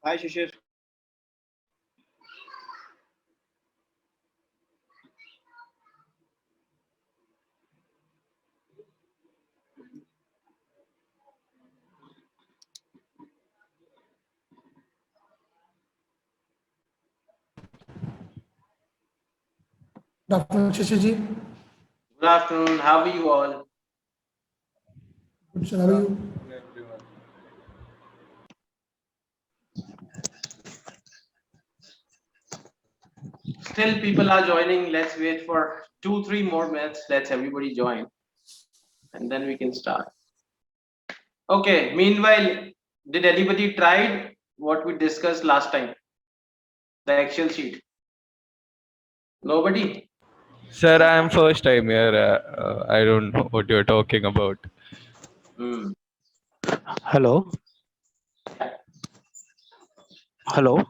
Hi, Shishir. Good afternoon, Shishiji. Good afternoon. How are you all? Good, sir. How are you? Still, people are joining. Let's wait for 2-3 more minutes. Let's everybody join, and then we can start. Okay. Meanwhile, did anybody tried what we discussed last time? The Excel sheet. Nobody. Sir, I am first time here. I don't know what you're talking about. Hmm. Hello. Hello.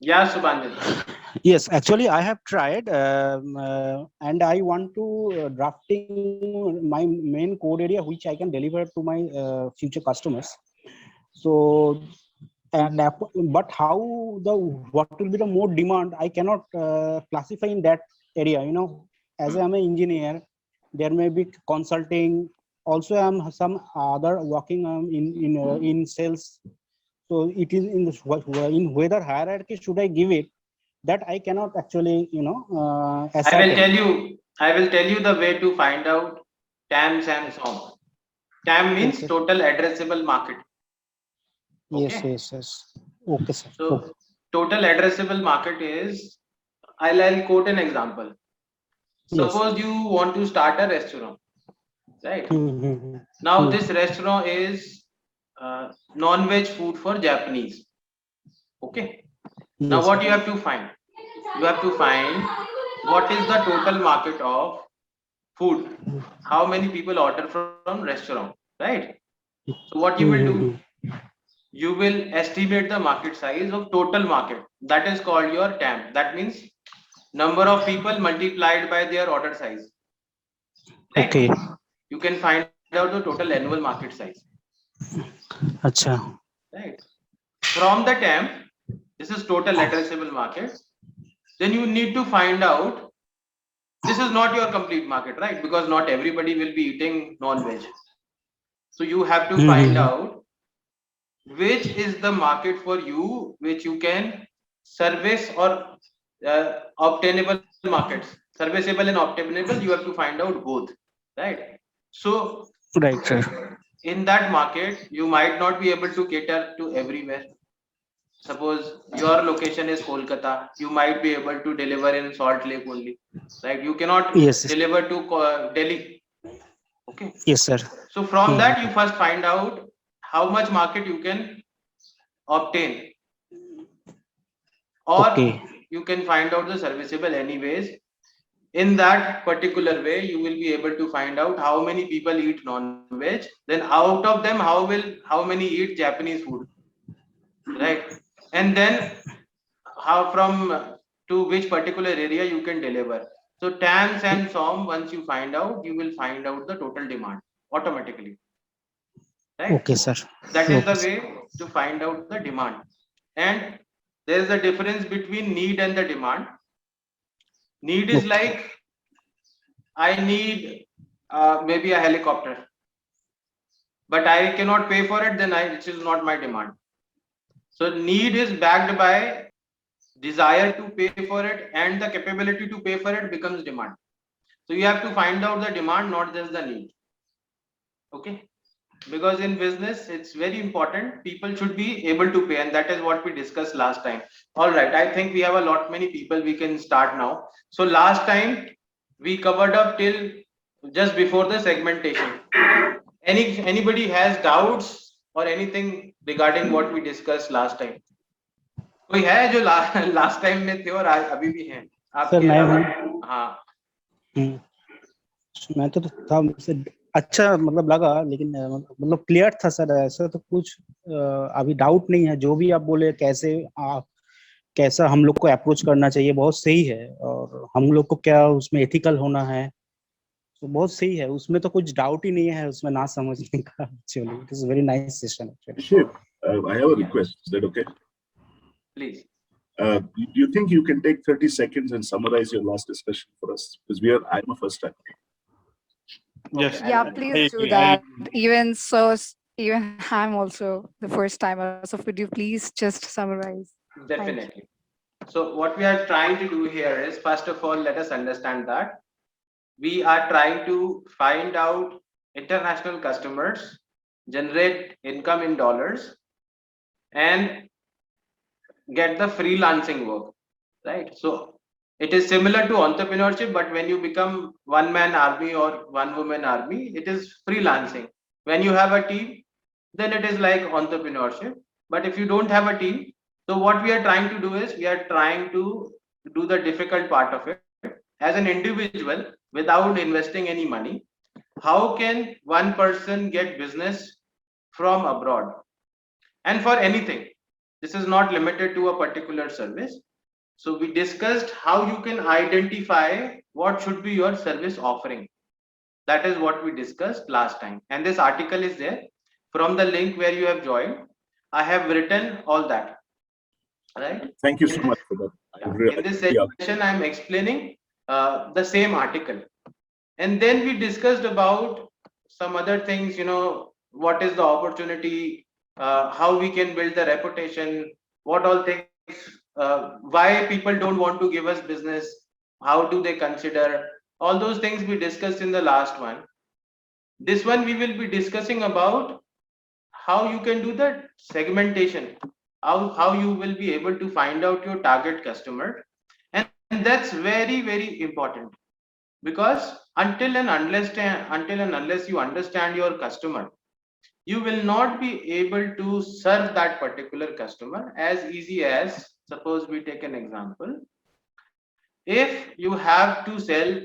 Yeah, Subhanjit. Yes, actually, I have tried, and I want to drafting my main code area, which I can deliver to my future customers. So, but how what will be the more demand? I cannot classify in that area. As I'm an engineer, there may be consulting. Also, I'm some other working in sales. So it is in whether hierarchy should I give it, that I cannot actually I will ascertain. tell you. I will tell you the way to find out TAM, SAM, SOM. TAM means Okay. total addressable market. Yes, Okay. yes, yes. Okay, sir. So total addressable market is. I'll quote an example. Yes. Suppose you want to start a restaurant, right? Mm-hmm. Now this restaurant is non-veg food for Japanese. Okay. Now Yes, what sir. you have to find? You have to find what is the total market of food. How many people order from restaurant, right? So what you will do? You will estimate the market size of total market. That is called your TAM. That means number of people multiplied by their order size. Right? Okay. You can find out the total annual market size. Acha. Right? From the TAM, this is total addressable market. Then you need to find out, this is not your complete market, right? Because not everybody will be eating non-veg. So you have to find out which is the market for you, which you can service or obtainable markets. Serviceable and obtainable, you have to find out both, right? So Right, sir. in that market, you might not be able to cater to everywhere. Suppose your location is Kolkata, you might be able to deliver in Salt Lake only, right? You cannot Yes. deliver to Delhi. Okay. Yes, sir. So from that, you first find out how much market you can obtain, or Okay. you can find out the serviceable anyways. In that particular way, you will be able to find out how many people eat non-veg. Then out of them, how many eat Japanese food, right? And then how from to which particular area you can deliver. So TAM, SAM, SOM, once you find out, you will find out the total demand automatically, right? Okay, sir. That is Okay, the sir. way to find out the demand. And there is a difference between need and the demand. Need is Okay. like, I need maybe a helicopter, but I cannot pay for it, then it is not my demand. So need is backed by desire to pay for it, and the capability to pay for it becomes demand. So you have to find out the demand, not just the need. Okay. Because in business, it's very important. People should be able to pay, and that is what we discussed last time. All right. I think we have a lot many people. We can start now. So last time we covered up till just before the segmentation. Anybody has doubts or anything regarding what we discussed last time? कोई है जो last time में थे और अभी भी हैं sir आपके मैं अलावा? हूँ। हाँ, मैं तो था अच्छा मतलब लगा, लेकिन मतलब क्लियर था सर। ऐसा तो कुछ अभी डाउट नहीं है। जो भी आप बोले कैसा हम लोग को अप्रोच करना चाहिए, बहुत सही है। और हम लोग को क्या उसमें एथिकल होना है, तो बहुत सही है। उसमें तो कुछ डाउट ही नहीं है उसमें ना समझने का। Actually it is very nice session actually. Shit, I have a request. Is that okay? Please. Do you think you can take 30 seconds and summarize your last discussion for us? Because I'm a first time. Yes. Okay, Yeah, I'll- please do I- that. Even so, even I'm also the first timer. So could you please just summarize? Definitely. So what we are trying to do here is, first of all, let us understand that we are trying to find out international customers, generate income in dollars, and get the freelancing work, right? So it is similar to entrepreneurship, but when you become one man army or one woman army, it is freelancing. When you have a team, then it is like entrepreneurship. But if you don't have a team, so what we are trying to do is we are trying to do the difficult part of it as an individual without investing any money. How can one person get business from abroad? And for anything, this is not limited to a particular service. So we discussed how you can identify what should be your service offering. That is what we discussed last time. And this article is there from the link where you have joined. I have written all that, right? Thank you so much for that. In this session, I am explaining the same article. And then we discussed about some other things, what is the opportunity, how we can build the reputation, what all things, why people don't want to give us business, how do they consider, all those things we discussed in the last one. This one we will be discussing about how you can do the segmentation, how you will be able to find out your target customer. And that's very, very important, because until and unless you understand your customer, you will not be able to serve that particular customer as easy as, suppose we take an example, if you have to sell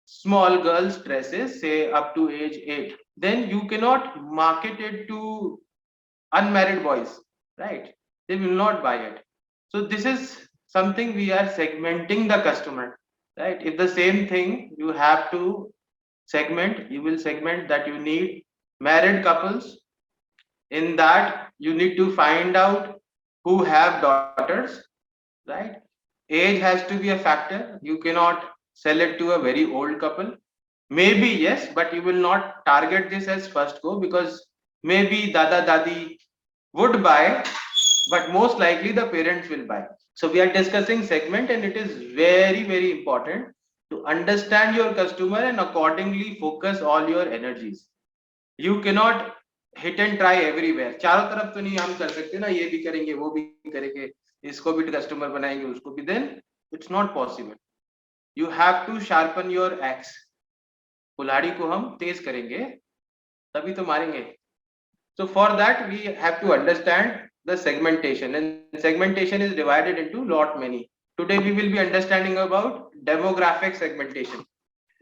small girls dresses, say up to age 8, then you cannot market it to unmarried boys, right? They will not buy it. So this is something we are segmenting the customer, right? If the same thing you have to segment, you will segment that you need married couples. In that you need to find out who have daughters, right? Age has to be a factor. You cannot sell it to a very old couple. Maybe yes, but you will not target this as first go, because maybe dada dadi would buy, but most likely the parents will buy. So we are discussing segment, and it is very, very important to understand your customer and accordingly focus all your energies. You cannot hit and try everywhere. चारों तरफ तो नहीं हम कर सकते ना, ये भी करेंगे वो भी करेंगे, इसको भी कस्टमर बनाएंगे उसको भी, then it's not possible. You have to sharpen your axe. कुल्हाड़ी को हम तेज करेंगे तभी तो मारेंगे. So for that we have to understand the segmentation, and segmentation is divided into lot many. Today we will be understanding about demographic segmentation,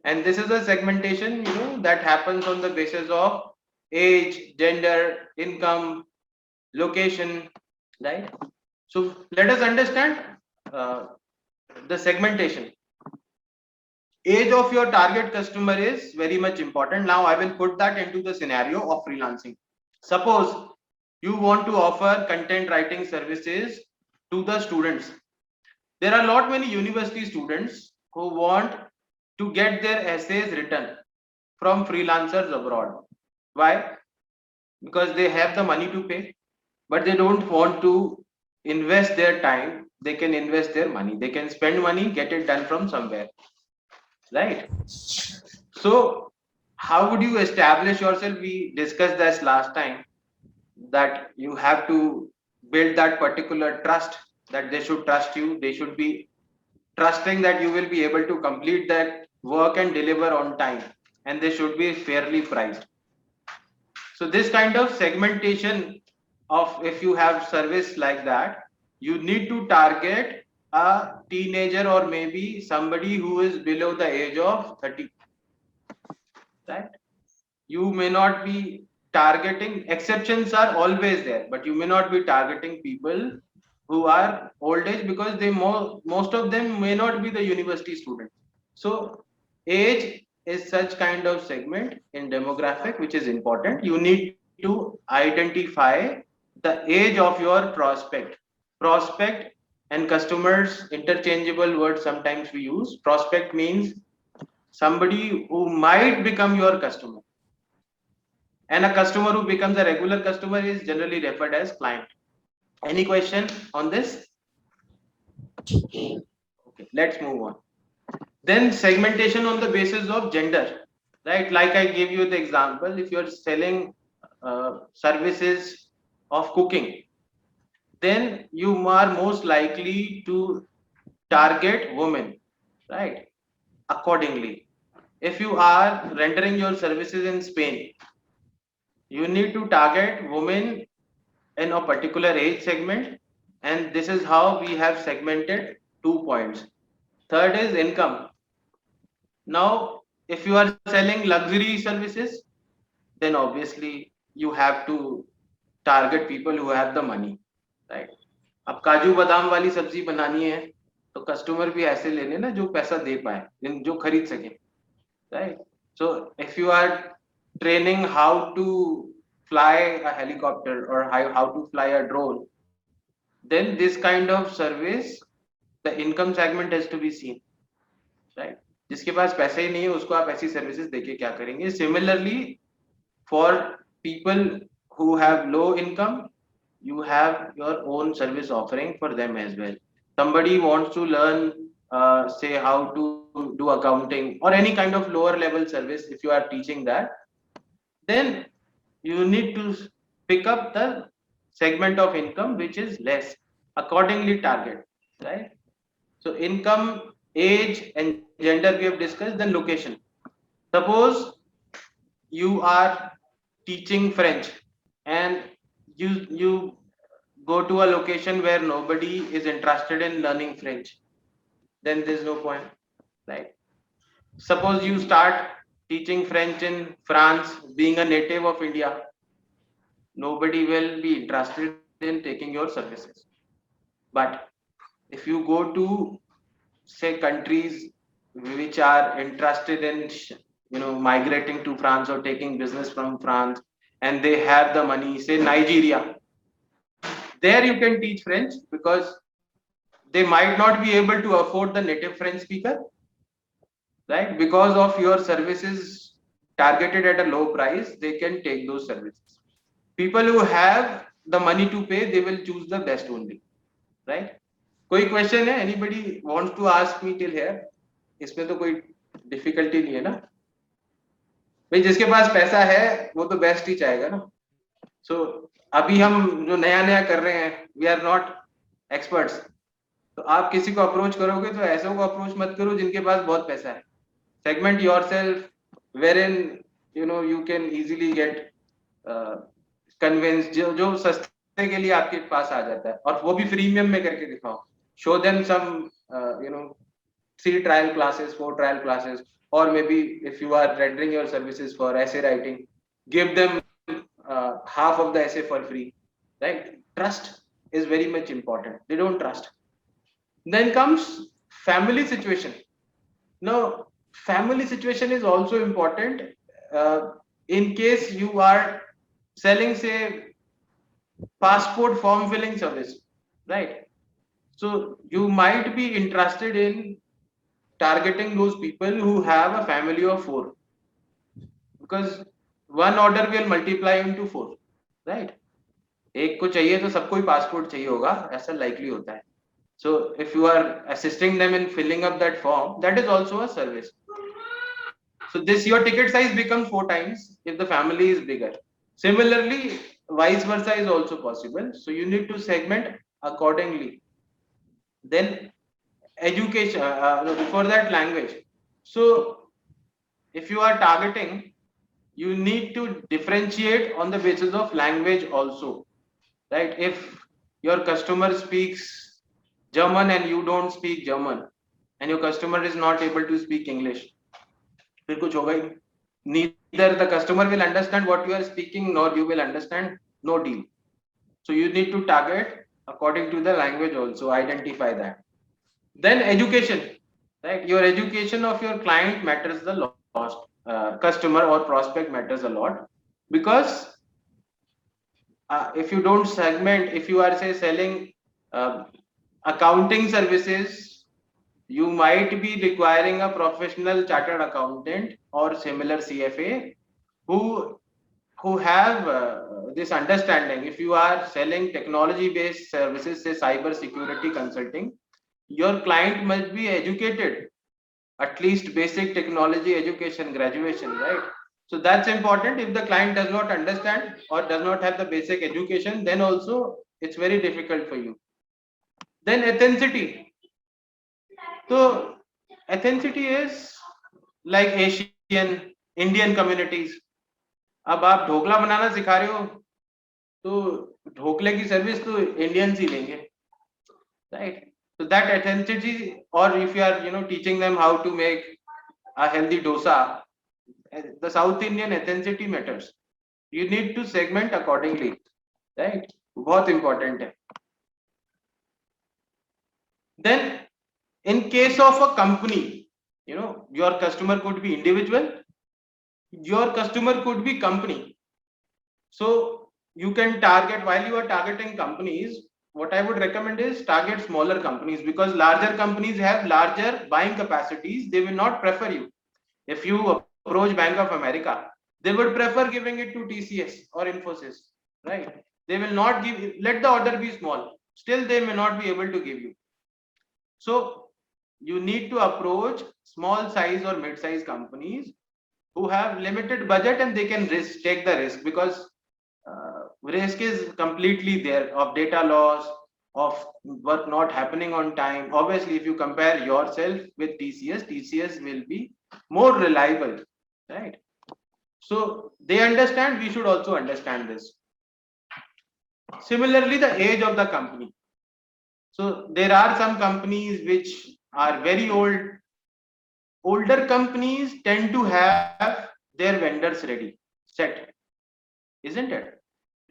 and this is a segmentation that happens on the basis of age, gender, income, location, right? So let us understand the segmentation. Age of your target customer is very much important. Now I will put that into the scenario of freelancing. Suppose you want to offer content writing services to the students. There are a lot many university students who want to get their essays written from freelancers abroad. Why? Because they have the money to pay, but they don't want to invest their time. They can invest their money. They can spend money, get it done from somewhere, right? So how would you establish yourself? We discussed this last time, that you have to build that particular trust, that they should trust you. They should be trusting that you will be able to complete that work and deliver on time, and they should be fairly priced. So this kind of segmentation of, if you have service like that, you need to target a teenager or maybe somebody who is below the age of 30, right? You may not be targeting, exceptions are always there, but you may not be targeting people who are old age, because they most of them may not be the university students. So age is such kind of segment in demographic which is important. You need to identify the age of your prospect. Prospect and customers, interchangeable words sometimes we use. Prospect means somebody who might become your customer. And a customer who becomes a regular customer is generally referred as client. Any question on this? Okay, let's move on. Then segmentation on the basis of gender, right? Like I gave you the example, if you're selling services of cooking, then you are most likely to target women, right? Accordingly, if you are rendering your services in Spain, you need to target women in a particular age segment, and this is how we have segmented 2 points. Third is income. Now, if you are selling luxury services, then obviously you have to target people who have the money, right? अब काजू बादाम वाली सब्जी बनानी है तो customer भी ऐसे लेने ना जो पैसा दे पाए, जो खरीद सके, right? So if you are training how to fly a helicopter or how to fly a drone, then this kind of service, the income segment has to be seen, right? जिसके पास पैसे ही नहीं है उसको आप ऐसी सर्विसेज देके क्या करेंगे? Similarly, for people who have low income, you have your own service offering for them as well. Somebody wants to learn, say how to do accounting or any kind of lower level service. If you are teaching that, then you need to pick up the segment of income which is less, accordingly target, right? So income, age and gender we have discussed. Then location. Suppose you are teaching French and you go to a location where nobody is interested in learning French, then there's no point, right? Suppose you start teaching French in France, being a native of India, nobody will be interested in taking your services. But if you go to, say, countries which are interested in migrating to France or taking business from France, and they have the money, say Nigeria, there you can teach French because they might not be able to afford the native French speaker, right? Because of your services targeted at a low price, they can take those services. People who have the money to pay, they will choose the best only, right? कोई question है? Anybody wants to ask me till here? इसमें तो कोई difficulty नहीं है ना? भाई जिसके पास पैसा है वो तो बेस्ट ही चाहेगा ना. So अभी हम जो नया नया कर रहे हैं, we are not experts. तो आप किसी को अप्रोच करोगे तो ऐसे को अप्रोच मत करो जिनके पास बहुत पैसा है. Segment yourself wherein you can easily get convinced, जो सस्ते के लिए आपके पास आ जाता है, और वो भी फ्रीमियम में करके दिखाओ. Show them some 3 trial classes, 4 trial classes, or maybe if you are rendering your services for essay writing, give them half of the essay for free, right? Trust is very much important. They don't trust. Then comes family situation. Now, family situation is also important. In case you are selling, say, passport form filling service, right? So you might be interested in targeting those people who have a family of 4, because one order will multiply into 4, right? एक को चाहिए तो सबको ही passport चाहिए होगा, ऐसा likely होता है. So if you are assisting them in filling up that form, that is also a service. So your ticket size becomes 4 times if the family is bigger. Similarly, vice versa is also possible. So you need to segment accordingly. Then education, before that language. So if you are targeting, you need to differentiate on the basis of language also, right? If your customer speaks German and you don't speak German, and your customer is not able to speak English, फिर कुछ होगा ही. Neither the customer will understand what you are speaking, nor you will understand. No deal. So you need to target according to the language also, identify that. Then education, right? Your education of your client matters the most. Customer or prospect matters a lot, because if you don't segment, if you are, say, selling accounting services, you might be requiring a professional chartered accountant or similar CFA who have this understanding. If you are selling technology based services, say cyber security consulting, your client must be educated, at least basic technology education, graduation, right? So that's important. If the client does not understand or does not have the basic education, then also it's very difficult for you. Then ethnicity. So ethnicity is like Asian, Indian communities. अब आप ढोकला बनाना सिखा रहे हो तो ढोकले की service तो Indians ही लेंगे, right? So that ethnicity, or if you are teaching them how to make a healthy dosa, the South Indian ethnicity matters. You need to segment accordingly, right? बहुत important है. Then in case of a company, your customer could be individual, your customer could be company. So you can target, while you are targeting companies, what I would recommend is target smaller companies, because larger companies have larger buying capacities. They will not prefer you. If you approach Bank of America, they would prefer giving it to TCS or Infosys, right? They will not give, let the order be small, still they may not be able to give you. So you need to approach small size or mid size companies who have limited budget and they can take the risk, because risk is completely there of data loss, of work not happening on time. Obviously, if you compare yourself with TCS will be more reliable, right? So they understand, we should also understand this. Similarly, the age of the company. So there are some companies which are very old. Older companies tend to have their vendors ready, set, isn't it?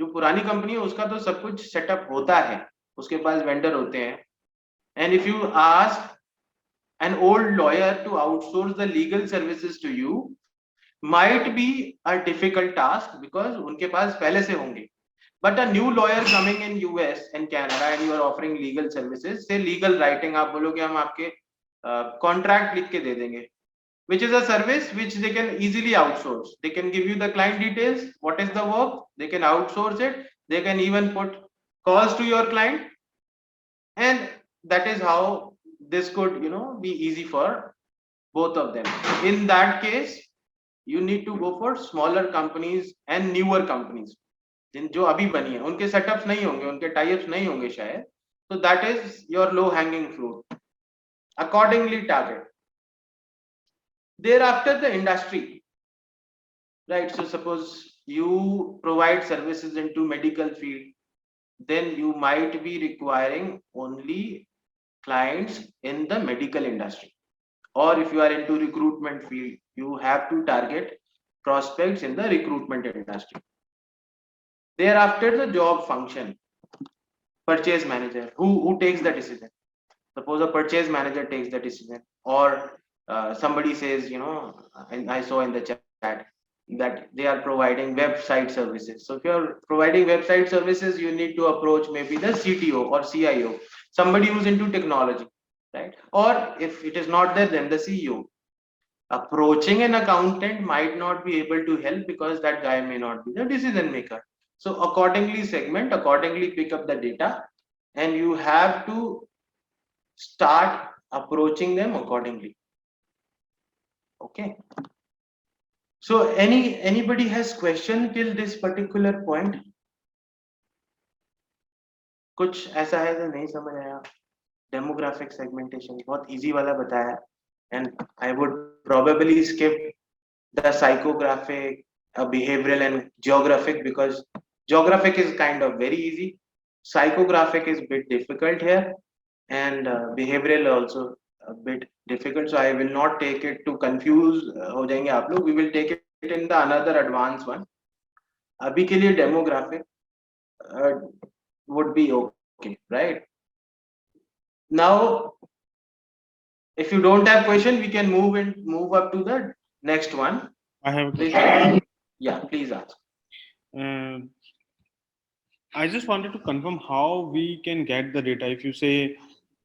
जो पुरानी company है उसका तो सब कुछ setup होता है, उसके पास वेंडर होते हैं. And if you ask an old lawyer to outsource the legal services to you, might be a difficult task because उनके पास पहले से होंगे. But a new lawyer coming in US and Canada and you are offering legal services, say legal writing, आप बोलोगे हम आपके contract लिख के दे देंगे, which is a service which they can easily outsource. They can give you the client details, what is the work, they can outsource it, they can even put calls to your client, and that is how this could be easy for both of them. In that case, you need to go for smaller companies and newer companies. जो अभी बनी है उनके setups नहीं होंगे, उनके types नहीं होंगे शायद, so that is your low hanging fruit. Accordingly target. Thereafter the industry, right? So suppose you provide services into medical field, then you might be requiring only clients in the medical industry. Or if you are into recruitment field, you have to target prospects in the recruitment industry. Thereafter the job function, purchase manager, who takes the decision. Suppose a purchase manager takes the decision, or somebody says, and I saw in the chat that they are providing website services. So if you're providing website services, you need to approach maybe the CTO or CIO, somebody who's into technology, right? Or if it is not there, then the CEO. Approaching an accountant might not be able to help because that guy may not be the decision maker. So accordingly segment, accordingly pick up the data, and you have to start approaching them accordingly. Okay. So anybody has question till this particular point? कुछ ऐसा है जो नहीं समझ आया? Demographic segmentation बहुत easy वाला बताया, and I would probably skip the psychographic, behavioral and geographic, because geographic is kind of very easy. Psychographic is a bit difficult here, and behavioral also a bit difficult. So I will not take it to confuse हो जाएंगे आप लोग. We will take it in the another advanced one. अभी के लिए demographic would be okay, right? Now, if you don't have question, we can move up to the next one. I have a Please. question. Yeah, please ask. I just wanted to confirm how we can get the data. If you say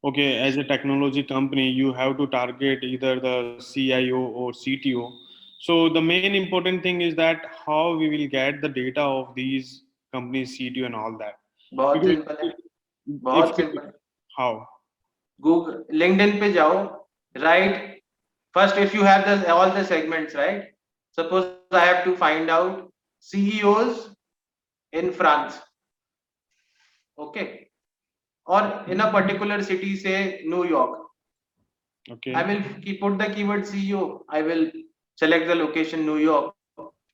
okay, as a technology company, you have to target either the CIO or CTO. So the main important thing is that how we will get the data of these companies, CTO and all that. बहुत Because simple है, if बहुत simple है. how? Google, LinkedIn पे जाओ, right? First, if you have all the segments, right? Suppose I have to find out CEOs in France, okay, or in a particular city, say New York. Okay. I will put the keyword CEO. I will select the location New York.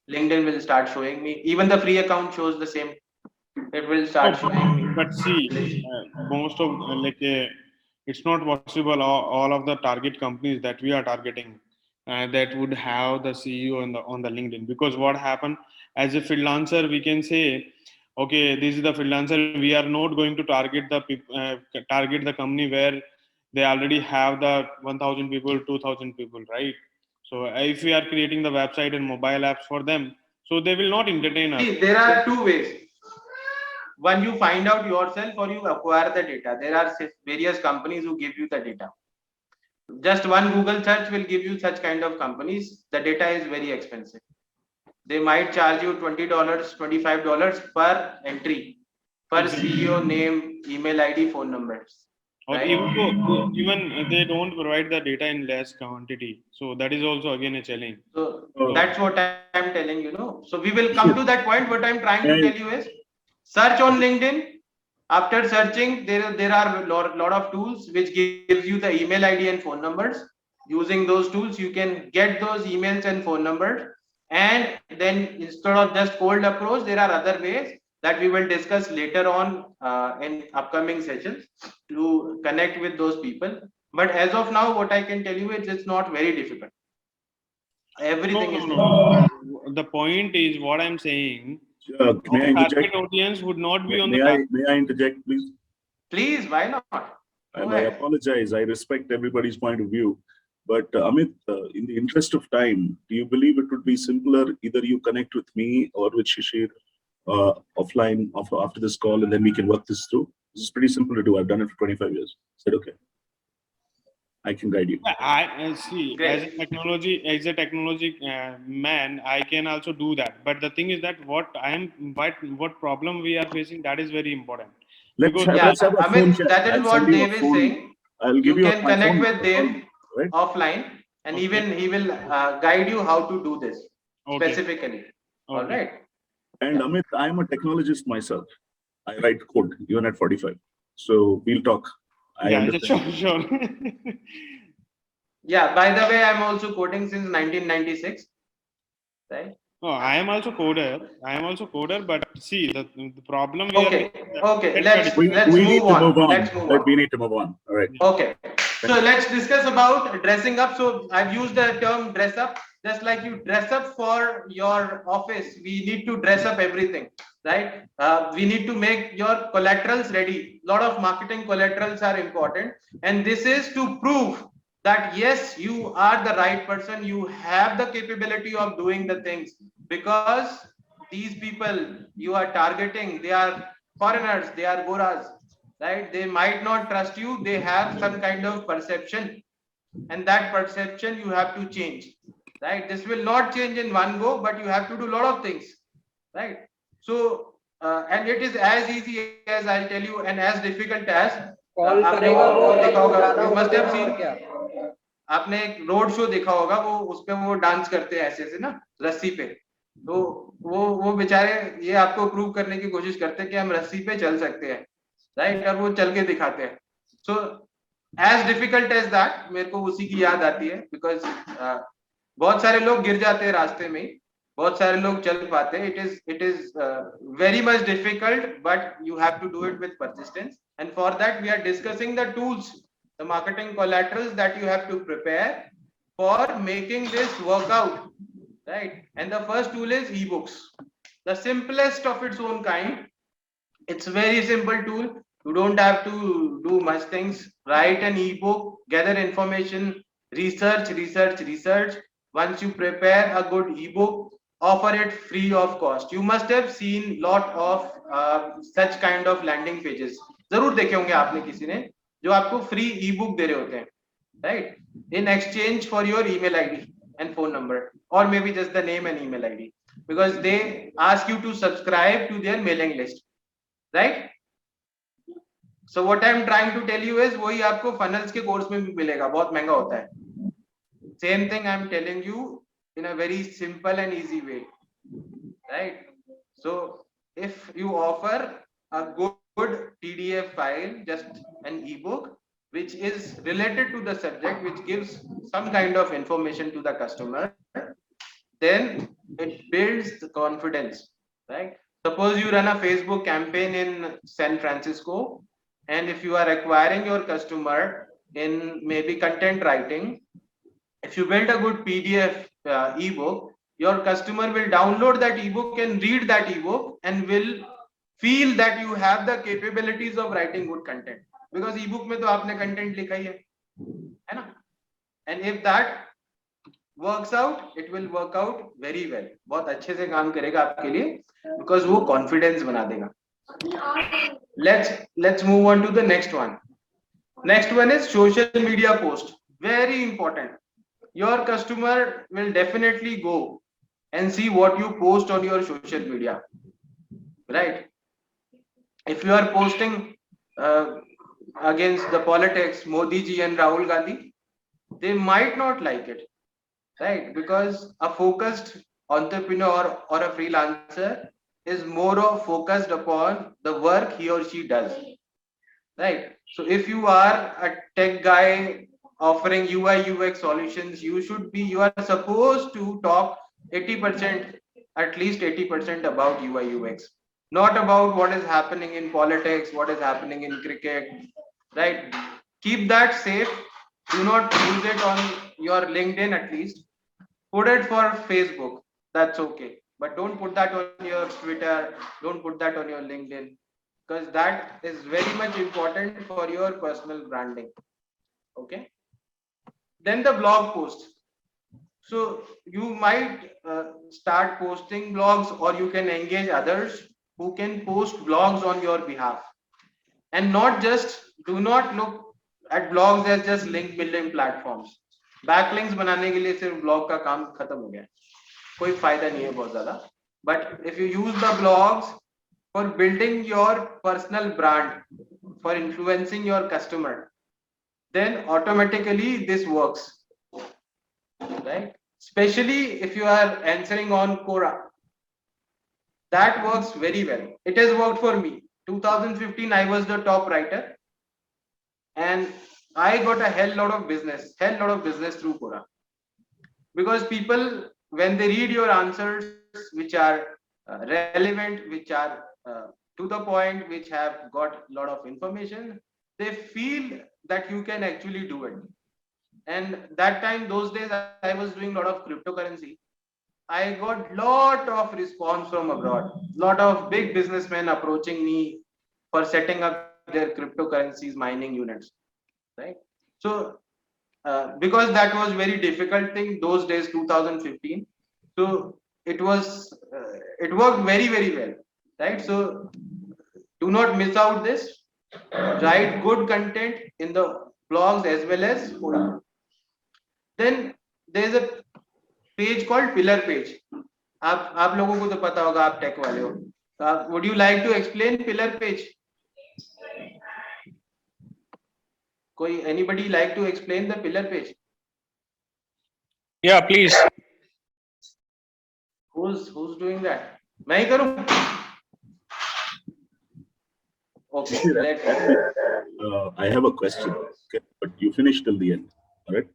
LinkedIn will start showing me. Even the free account shows the same. It will start showing me. But see, most of it's not possible. All of the target companies that we are targeting that would have the CEO on the LinkedIn, because what happened as a freelancer, we can say, okay, this is the freelancer. We are not going to target the company where they already have the 1,000 people, 2,000 people, right? So if we are creating the website and mobile apps for them, so they will not entertain us. See, there are two ways. One, you find out yourself, or you acquire the data. There are various companies who give you the data. Just one Google search will give you such kind of companies. The data is very expensive. They might charge you $20, $25 per entry, per CEO name, email ID, phone numbers. Or Right? even they don't provide the data in less quantity. So that is also again a challenge. So that's what I'm telling you. No, so we will come to that point. What I'm trying to tell you is, search on LinkedIn. After searching, there are a lot of tools which gives you the email ID and phone numbers. Using those tools, you can get those emails and phone numbers. And then instead of just cold approach, there are other ways that we will discuss later on in upcoming sessions to connect with those people. But as of now, what I can tell you is it's not very difficult. Everything is No. The point is what I'm saying. May I interject? Target audience would not be on the. May I interject, please? Please, why not? And I apologize. I respect everybody's point of view. But Amit, in the interest of time, do you believe it would be simpler either you connect with me or with Shishir offline after this call, and then we can work this through? This is pretty simple to do. I've done it for 25 years. Said okay. I can guide you. I see. Great. As a technology man, I can also do that. But the thing is that what problem we are facing, that is very important. Let's have a I mean, phone chat. that is I'll what send you a Dave is phone. saying. I'll give You you can my connect phone with Dave right? offline, and Okay. even he will guide you how to do this Okay. specifically. All Okay. right. And Amit, I'm a technologist myself. I write code even at 45. So we'll talk. I Yeah, understand. sure. Yeah. By the way, I'm also coding since 1996. Right. Oh, I am also coder. But see, the problem we Okay. are Okay. let's We Let's need move to move on. on. Let's move on. We need to move on. All right. Okay. So let's discuss about dressing up. So I've used the term dress up. Just like you dress up for your office, we need to dress up everything, right? We need to make your collaterals ready. A lot of marketing collaterals are important. And this is to prove that yes, you are the right person. You have the capability of doing the things, because these people you are targeting, they are foreigners, they are goras, right? They might not trust you. They have some kind of perception, and that perception you have to change, right? This will not change in one go, but you have to do a lot of things, right? So and it is as easy as I'll tell you, and as difficult as you must have seen, आपने एक road show देखा होगा, उस पे वो dance करते हैं ऐसे ना रस्सी पे, तो वो बेचारे ये आपको प्रूव करने की कोशिश करते हैं कि हम रस्सी पे चल सकते हैं, राइट? और वो चल के दिखाते हैं. So as difficult as that, मेरे को उसी की याद आती है, बिकॉज बहुत सारे लोग गिर जाते हैं रास्ते में, बहुत सारे लोग चल पाते हैं. It is very much difficult, but you have to do it with persistence, and for that we are discussing the tools, the marketing collaterals that you have to prepare for making this work out, right? And the first tool is ebooks, the simplest of its own kind. It's very simple tool. You don't have to do much things. Write an ebook, gather information, research. Once you prepare a good ebook, offer it free of cost. You must have seen lot of such kind of landing pages. जरूर देखे होंगे आपने किसी ने, जो आपको free ई book दे रहे होते हैं, right, in exchange for your email ID and phone number, or maybe just the name and email ID, because they ask you to subscribe to their mailing list, right? So what I am trying to tell you is वही आपको funnels के course में भी मिलेगा, बहुत महंगा होता है. Same thing I am telling you in a very simple and easy way, right? So if you offer a good PDF file, just an ebook which is related to the subject, which gives some kind of information to the customer, then it builds the confidence, right? Suppose you run a Facebook campaign in San Francisco, and if you are acquiring your customer in maybe content writing, if you build a good PDF ebook, your customer will download that ebook and read that ebook and will feel that you have the capabilities of writing good content, because ebook में तो आपने content लिखा ही है ना? And if that works out, it will work out very well. बहुत अच्छे से काम करेगा आपके लिए, because वो confidence बना देगा. Let's move on to the next one. Next one is social media post. Very important. Your customer will definitely go and see what you post on your social media, right? If you are posting against the politics, Modi ji and Rahul Gandhi, they might not like it, right? Because a focused entrepreneur or a freelancer is more of focused upon the work he or she does, right? So if you are a tech guy offering UI UX solutions, you are supposed to talk 80%, at least 80% about UI UX, not about what is happening in politics, what is happening in cricket, right? Keep that safe. Do not use it on your LinkedIn. At least put it for Facebook, that's okay, but don't put that on your Twitter, don't put that on your LinkedIn, because that is very much important for your personal branding. Okay, then the blog post. So you might start posting blogs, or you can engage others who can post blogs on your behalf, and do not look at blogs as just link building platforms. Backlinks बनाने के लिए सिर्फ blog का काम खत्म हो गया, कोई फायदा नहीं है बहुत ज़्यादा. But if you use the blogs for building your personal brand, for influencing your customer, then automatically this works, right? Especially if you are answering on Quora, that works very well. It has worked for me. 2015 I was the top writer, and I got a hell lot of business through Quora, because people, when they read your answers, which are relevant, which are to the point, which have got a lot of information, they feel that you can actually do it. And that time, those days, I was doing a lot of cryptocurrency. I got lot of response from abroad, lot of big businessmen approaching me for setting up their cryptocurrencies mining units, right? So because that was very difficult thing those days, 2015, so it worked very, very well, right? So do not miss out this. Write good content in the blogs as well as Quora. Then there is a page called pillar page. आप लोगों को तो पता होगा, आप take वाले हो. Would you like to explain pillar page? Anybody like to explain the pillar page? Yeah, please. Who's doing that? मैं ही करूं? Okay. I have a question, okay, but you finish till the end, all right?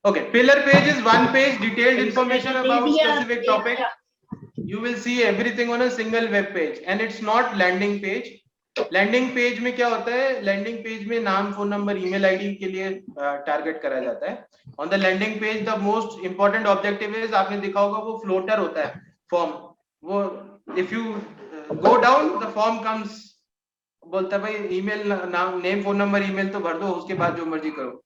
Okay. Pillar page is one page, detailed information about specific topic. You will see everything on a single web page, and it's not landing page. Landing page में क्या होता है? Landing page में नाम, phone number, email ID के लिए target करा जाता है. On the landing page the most important objective is, आपने देखा होगा वो फ्लोटर होता है, फॉर्म. वो if you go down the form comes, बोलता है भाई ईमेल, नाम, नेम, फोन नंबर, ईमेल तो भर दो, उसके बाद जो मर्जी करो.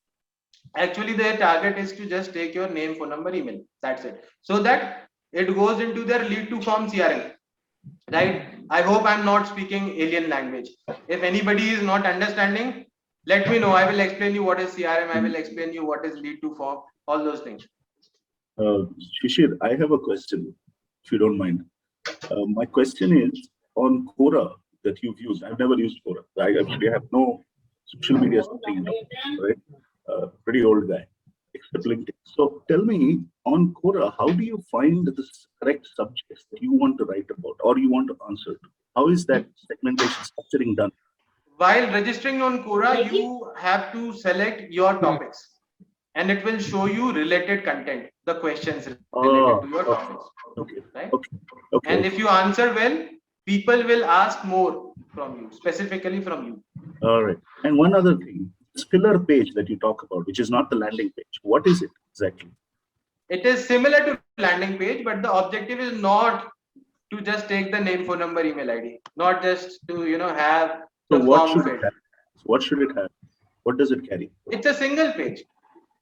Actually their target is to just take your name, phone number, email, that's it, so that it goes into their lead to form CRM, right? I hope I'm not speaking alien language. If anybody is not understanding, let me know. I will explain you what is CRM. I will explain you what is lead to form, all those things. Shishir, I have a question, if you don't mind. My question is on Quora that you've used. I've never used Quora. I actually have no social media setting, right? Pretty old guy, except LinkedIn. So tell me, on Quora, how do you find the correct subjects that you want to write about or you want to answer to? How is that segmentation structuring done? While registering on Quora, you have to select your topics, and it will show you related content, the questions related to your topics, Okay. right? Okay. Okay. And if you answer well, people will ask more from you, specifically from you. All right. And one other thing, this filler page that you talk about, which is not the landing page, what is it exactly? It is similar to landing page, but the objective is not to just take the name, phone number, email ID, not just to have So the what form should filled. it have? What should it have? What does it carry? It's a single page.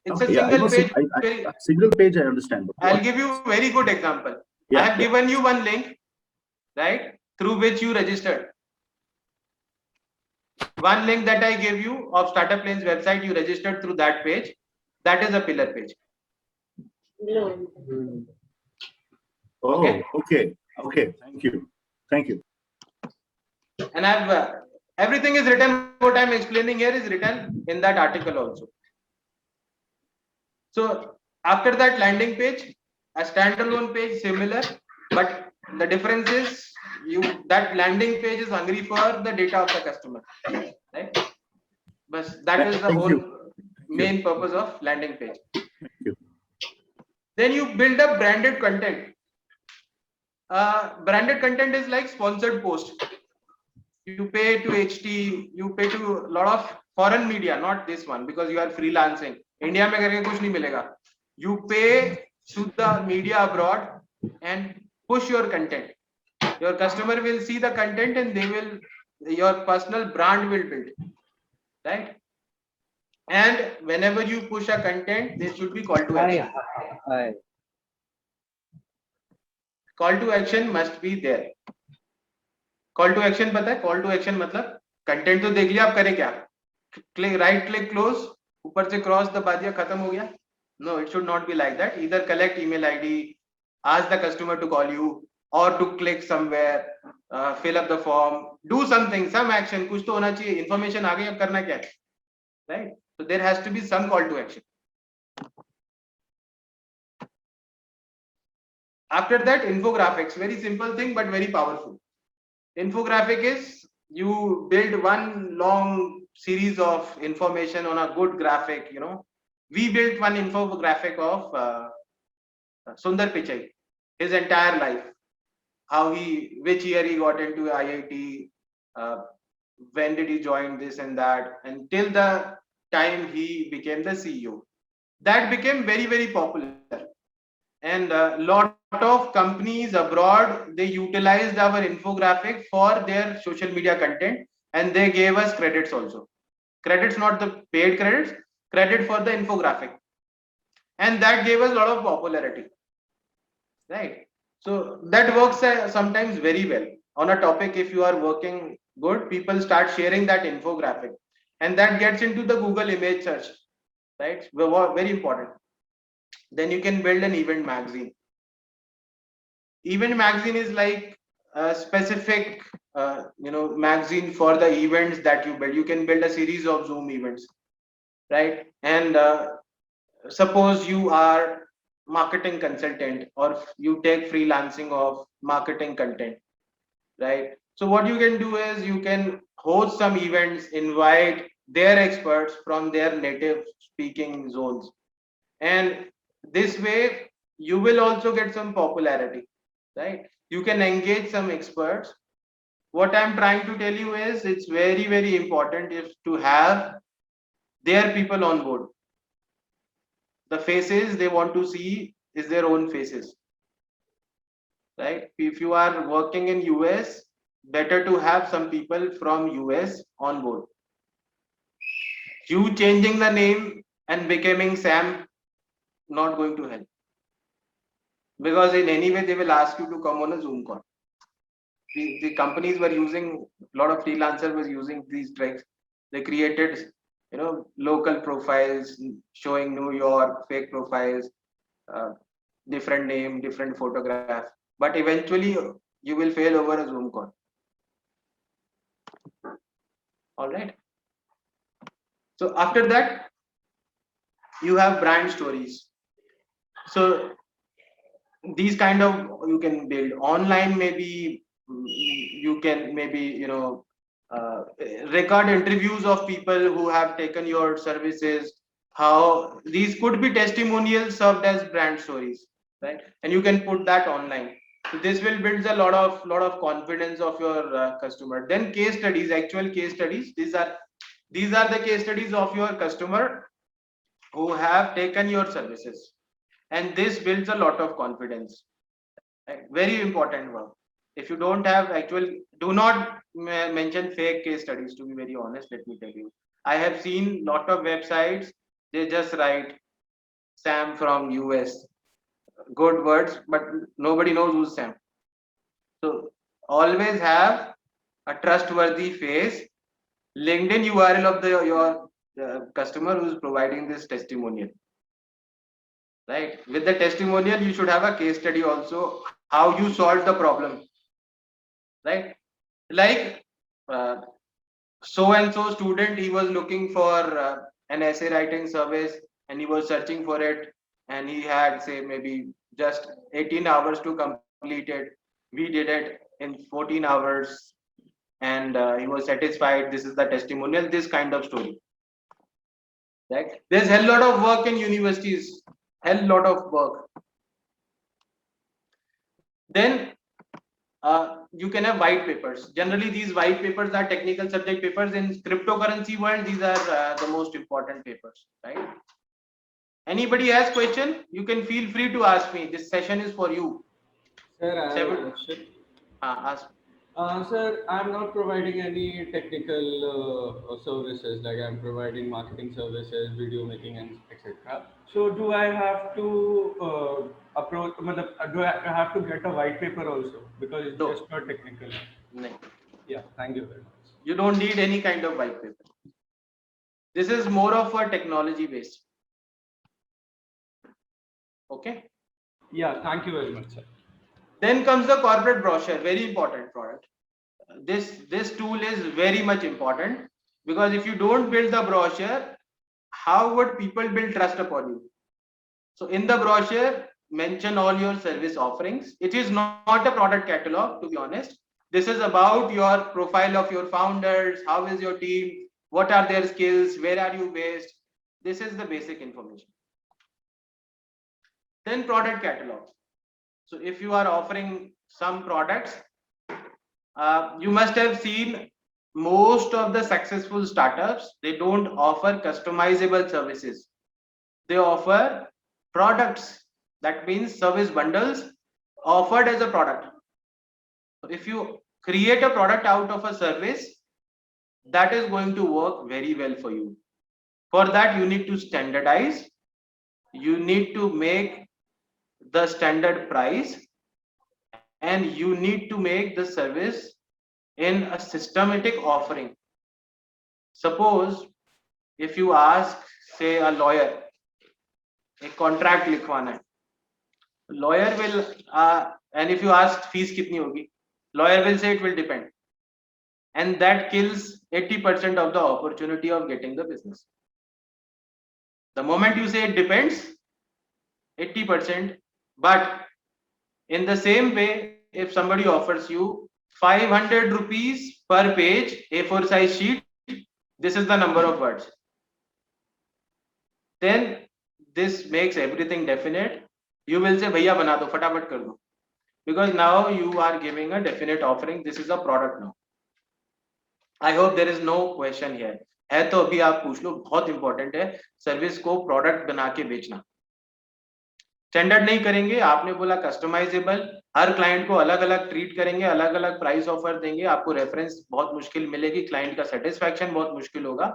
It's Okay, a yeah, I single know page. single page I understand. But I'll what- give you a very good example. Yeah, I have given you one link, right, through which you registered. One link that I gave you of Startup Lane's website, you registered through that page. That is a pillar page. Oh, Okay. okay. Okay. Thank you. Thank you. And I've everything is written. What I'm explaining here is written in that article also. So after that landing page, a standalone page similar, but the difference is that landing page is hungry for the data of the customer, right? But that is the Thank whole you. main purpose of landing page. Thank you. Then you build up branded content. Branded content is like sponsored post. You pay to HT, you pay to a lot of foreign media, not this one, because you are freelancing. India में करके कुछ नहीं मिलेगा. You pay to the media abroad and push your content. Your customer will see the content and your personal brand will build, right? And whenever you push a content, there should be call to action. Call to action must be there. Call to action पता है? Call to action मतलब content तो देख लिया, आप करें क्या? Right click close, ऊपर से cross दबा दिया, खत्म हो गया. No, it should not be like that. Either collect email ID, ask the customer to call you, or to click somewhere, fill up the form, do something, some action. कुछ तो होना चाहिए. Information आ गई, अब करना क्या है? Right? So there has to be some call to action. After that, infographics, very simple thing but very powerful. Infographic is you build one long series of information on a good graphic. We built one infographic of Sundar Pichai, his entire life, which year he got into IIT, when did he join this and that, until the time he became the CEO. That became very, very popular. And a lot of companies abroad, they utilized our infographic for their social media content, and they gave us credits also. Credits, not the paid credits, credit for the infographic. And that gave us a lot of popularity, right? So that works sometimes very well. On a topic, if you are working good, people start sharing that infographic, and that gets into the Google image search, right? Very important. Then you can build an event magazine. Event magazine is like a specific magazine for the events that you build. You can build a series of Zoom events, right? And suppose you are marketing consultant, or you take freelancing of marketing content, right? So what you can do is you can host some events, invite their experts from their native speaking zones, and this way you will also get some popularity, right? You can engage some experts. What I'm trying to tell you is it's very, very important to have their people on board. The faces they want to see is their own faces, right? If you are working in US, better to have some people from US on board. You changing the name and becoming Sam, not going to help, because in any way they will ask you to come on a Zoom call. the companies were using, a lot of freelancers was using these tricks. They created, local profiles showing New York, fake profiles, different name, different photograph, but eventually you will fail over a Zoom call. All right. So after that, you have brand stories. So these kind of you can build online. Maybe you can record interviews of people who have taken your services. How these could be testimonials served as brand stories, right? And you can put that online. So this will build a lot of confidence of your customer. Then case studies, actual case studies. These are the case studies of your customer who have taken your services, and this builds a lot of confidence. Very important work. If you don't have actual, do not mention fake case studies. To be very honest, let me tell you, I have seen lot of websites, they just write Sam from US, good words, but nobody knows who's Sam. So always have a trustworthy face, LinkedIn URL of your customer who is providing this testimonial, right? With the testimonial, you should have a case study also, how you solved the problem, right? Like so and so student, he was looking for an essay writing service, and he was searching for it, and he had, say, maybe just 18 hours to complete it. We did it in 14 hours, and he was satisfied. This is the testimonial, this kind of story, right? There's a lot of work in universities, hell lot of work. Then you can have white papers. Generally, these white papers are technical subject papers. In cryptocurrency world, these are the most important papers, right? Anybody has question, you can feel free to ask me. This session is for you. Sir, I have a Seven- question. Ask. Sir, I'm not providing any technical services, like I'm providing marketing services, video making, and etc. So, do I have to approach? Do I have to get a white paper also, because it's No. just not technical? No. Yeah, thank you very much. You don't need any kind of white paper. This is more of a technology based. Okay. Yeah, thank you very much, sir. Then comes the corporate brochure, very important product. This tool is very much important, because if you don't build the brochure, how would people build trust upon you? So in the brochure, mention all your service offerings. It is not a product catalog, to be honest. This is about your profile of your founders. How is your team? What are their skills? Where are you based? This is the basic information. Then product catalog. So if you are offering some products, you must have seen most of the successful startups, they don't offer customizable services. They offer products. That means service bundles offered as a product. So if you create a product out of a service, that is going to work very well for you. For that, you need to standardize. You need to make the standard price, and you need to make the service in a systematic offering. Suppose if you ask, say, a lawyer, a contract लिखवाना है, lawyer will and if you ask fees कितनी होगी, lawyer will say it will depend, and that kills 80% of the opportunity of getting the business. The moment you say it depends, 80%. But in the same way, if somebody offers you 500 rupees per page, A4 size sheet, this is the number of words, then this makes everything definite. You will say, bhaiya bana do, fatapat kar do, because now you are giving a definite offering. This is a product now. I hope there is no question here. है तो अभी आप पूछ लो, बहुत important है service को product बना के बेचना. स्टैंडर्ड नहीं करेंगे, आपने बोला कस्टमाइजेबल, हर क्लाइंट को अलग अलग ट्रीट करेंगे, अलग अलग प्राइस ऑफर देंगे, आपको रेफरेंस बहुत मुश्किल मिलेगी, क्लाइंट का सेटिस्फैक्शन बहुत मुश्किल होगा,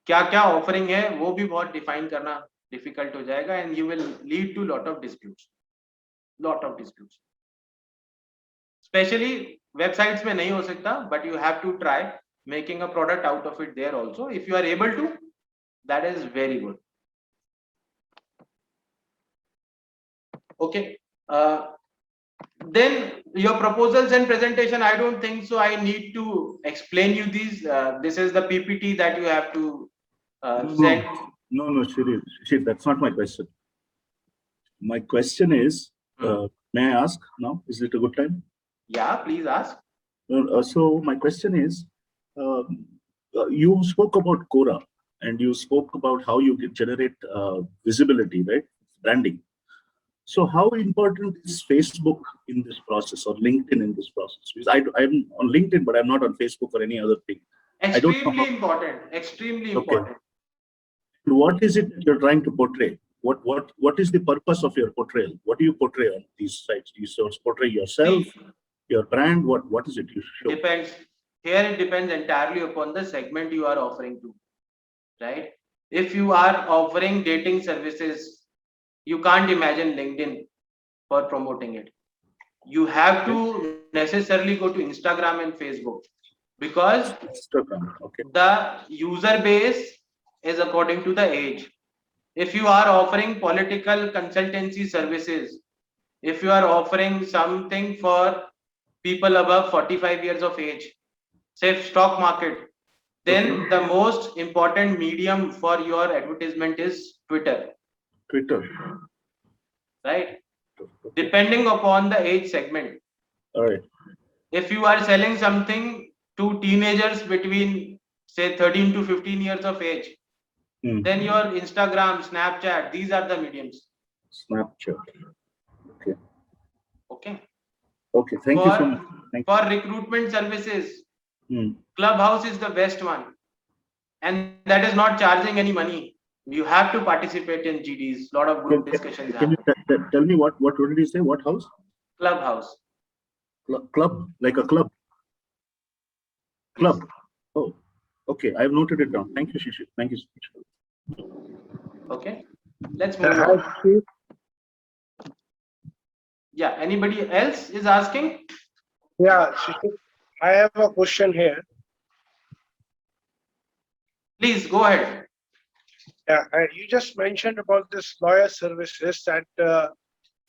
क्या क्या ऑफरिंग है वो भी बहुत डिफाइन करना डिफिकल्ट हो जाएगा, and you will lead to lot of disputes. Specially websites में नहीं हो सकता, but you have to try making a product out of it there also. If you are able to, that is very good. Okay. Then your proposals and presentation, I don't think so I need to explain you these. This is the PPT that you have to send. No, Shishir, that's not my question. My question is, may I ask now? Is it a good time? Yeah, please ask. So my question is, you spoke about Quora and you spoke about how you can generate visibility, right? Branding. So how important is Facebook in this process or LinkedIn in this process? Because I'm on LinkedIn, but I'm not on Facebook or any other thing. Extremely important. Extremely important. What is it that you're trying to portray? What is the purpose of your portrayal? What do you portray on these sites? Do you portray yourself, your brand? What is it you show? Depends. Here it depends entirely upon the segment you are offering to, right? If you are offering dating services, you can't imagine LinkedIn for promoting it. You have to necessarily go to Instagram and Facebook, because Instagram, okay. the user base is according to the age. If you are offering political consultancy services, if you are offering something for people above 45 years of age, say stock market, then the most important medium for your advertisement is Twitter. Twitter. Right? Depending upon the age segment. All right. If you are selling something to teenagers between say 13 to 15 years of age, then your Instagram, Snapchat, these are the mediums. Snapchat. Okay. Okay. Okay. Thank you so much. For recruitment services, Clubhouse is the best one, and that is not charging any money. You have to participate in GDs. Lot of group discussions. Can you tell me what did you say? What house? Clubhouse. Club, like a club. Club. Oh, okay. I've noted it down. Thank you, Shishir. Thank you so much. Okay. Let's move on. Yeah. Anybody else is asking? Yeah, Shishir, I have a question here. Please go ahead. Yeah, you just mentioned about this lawyer services that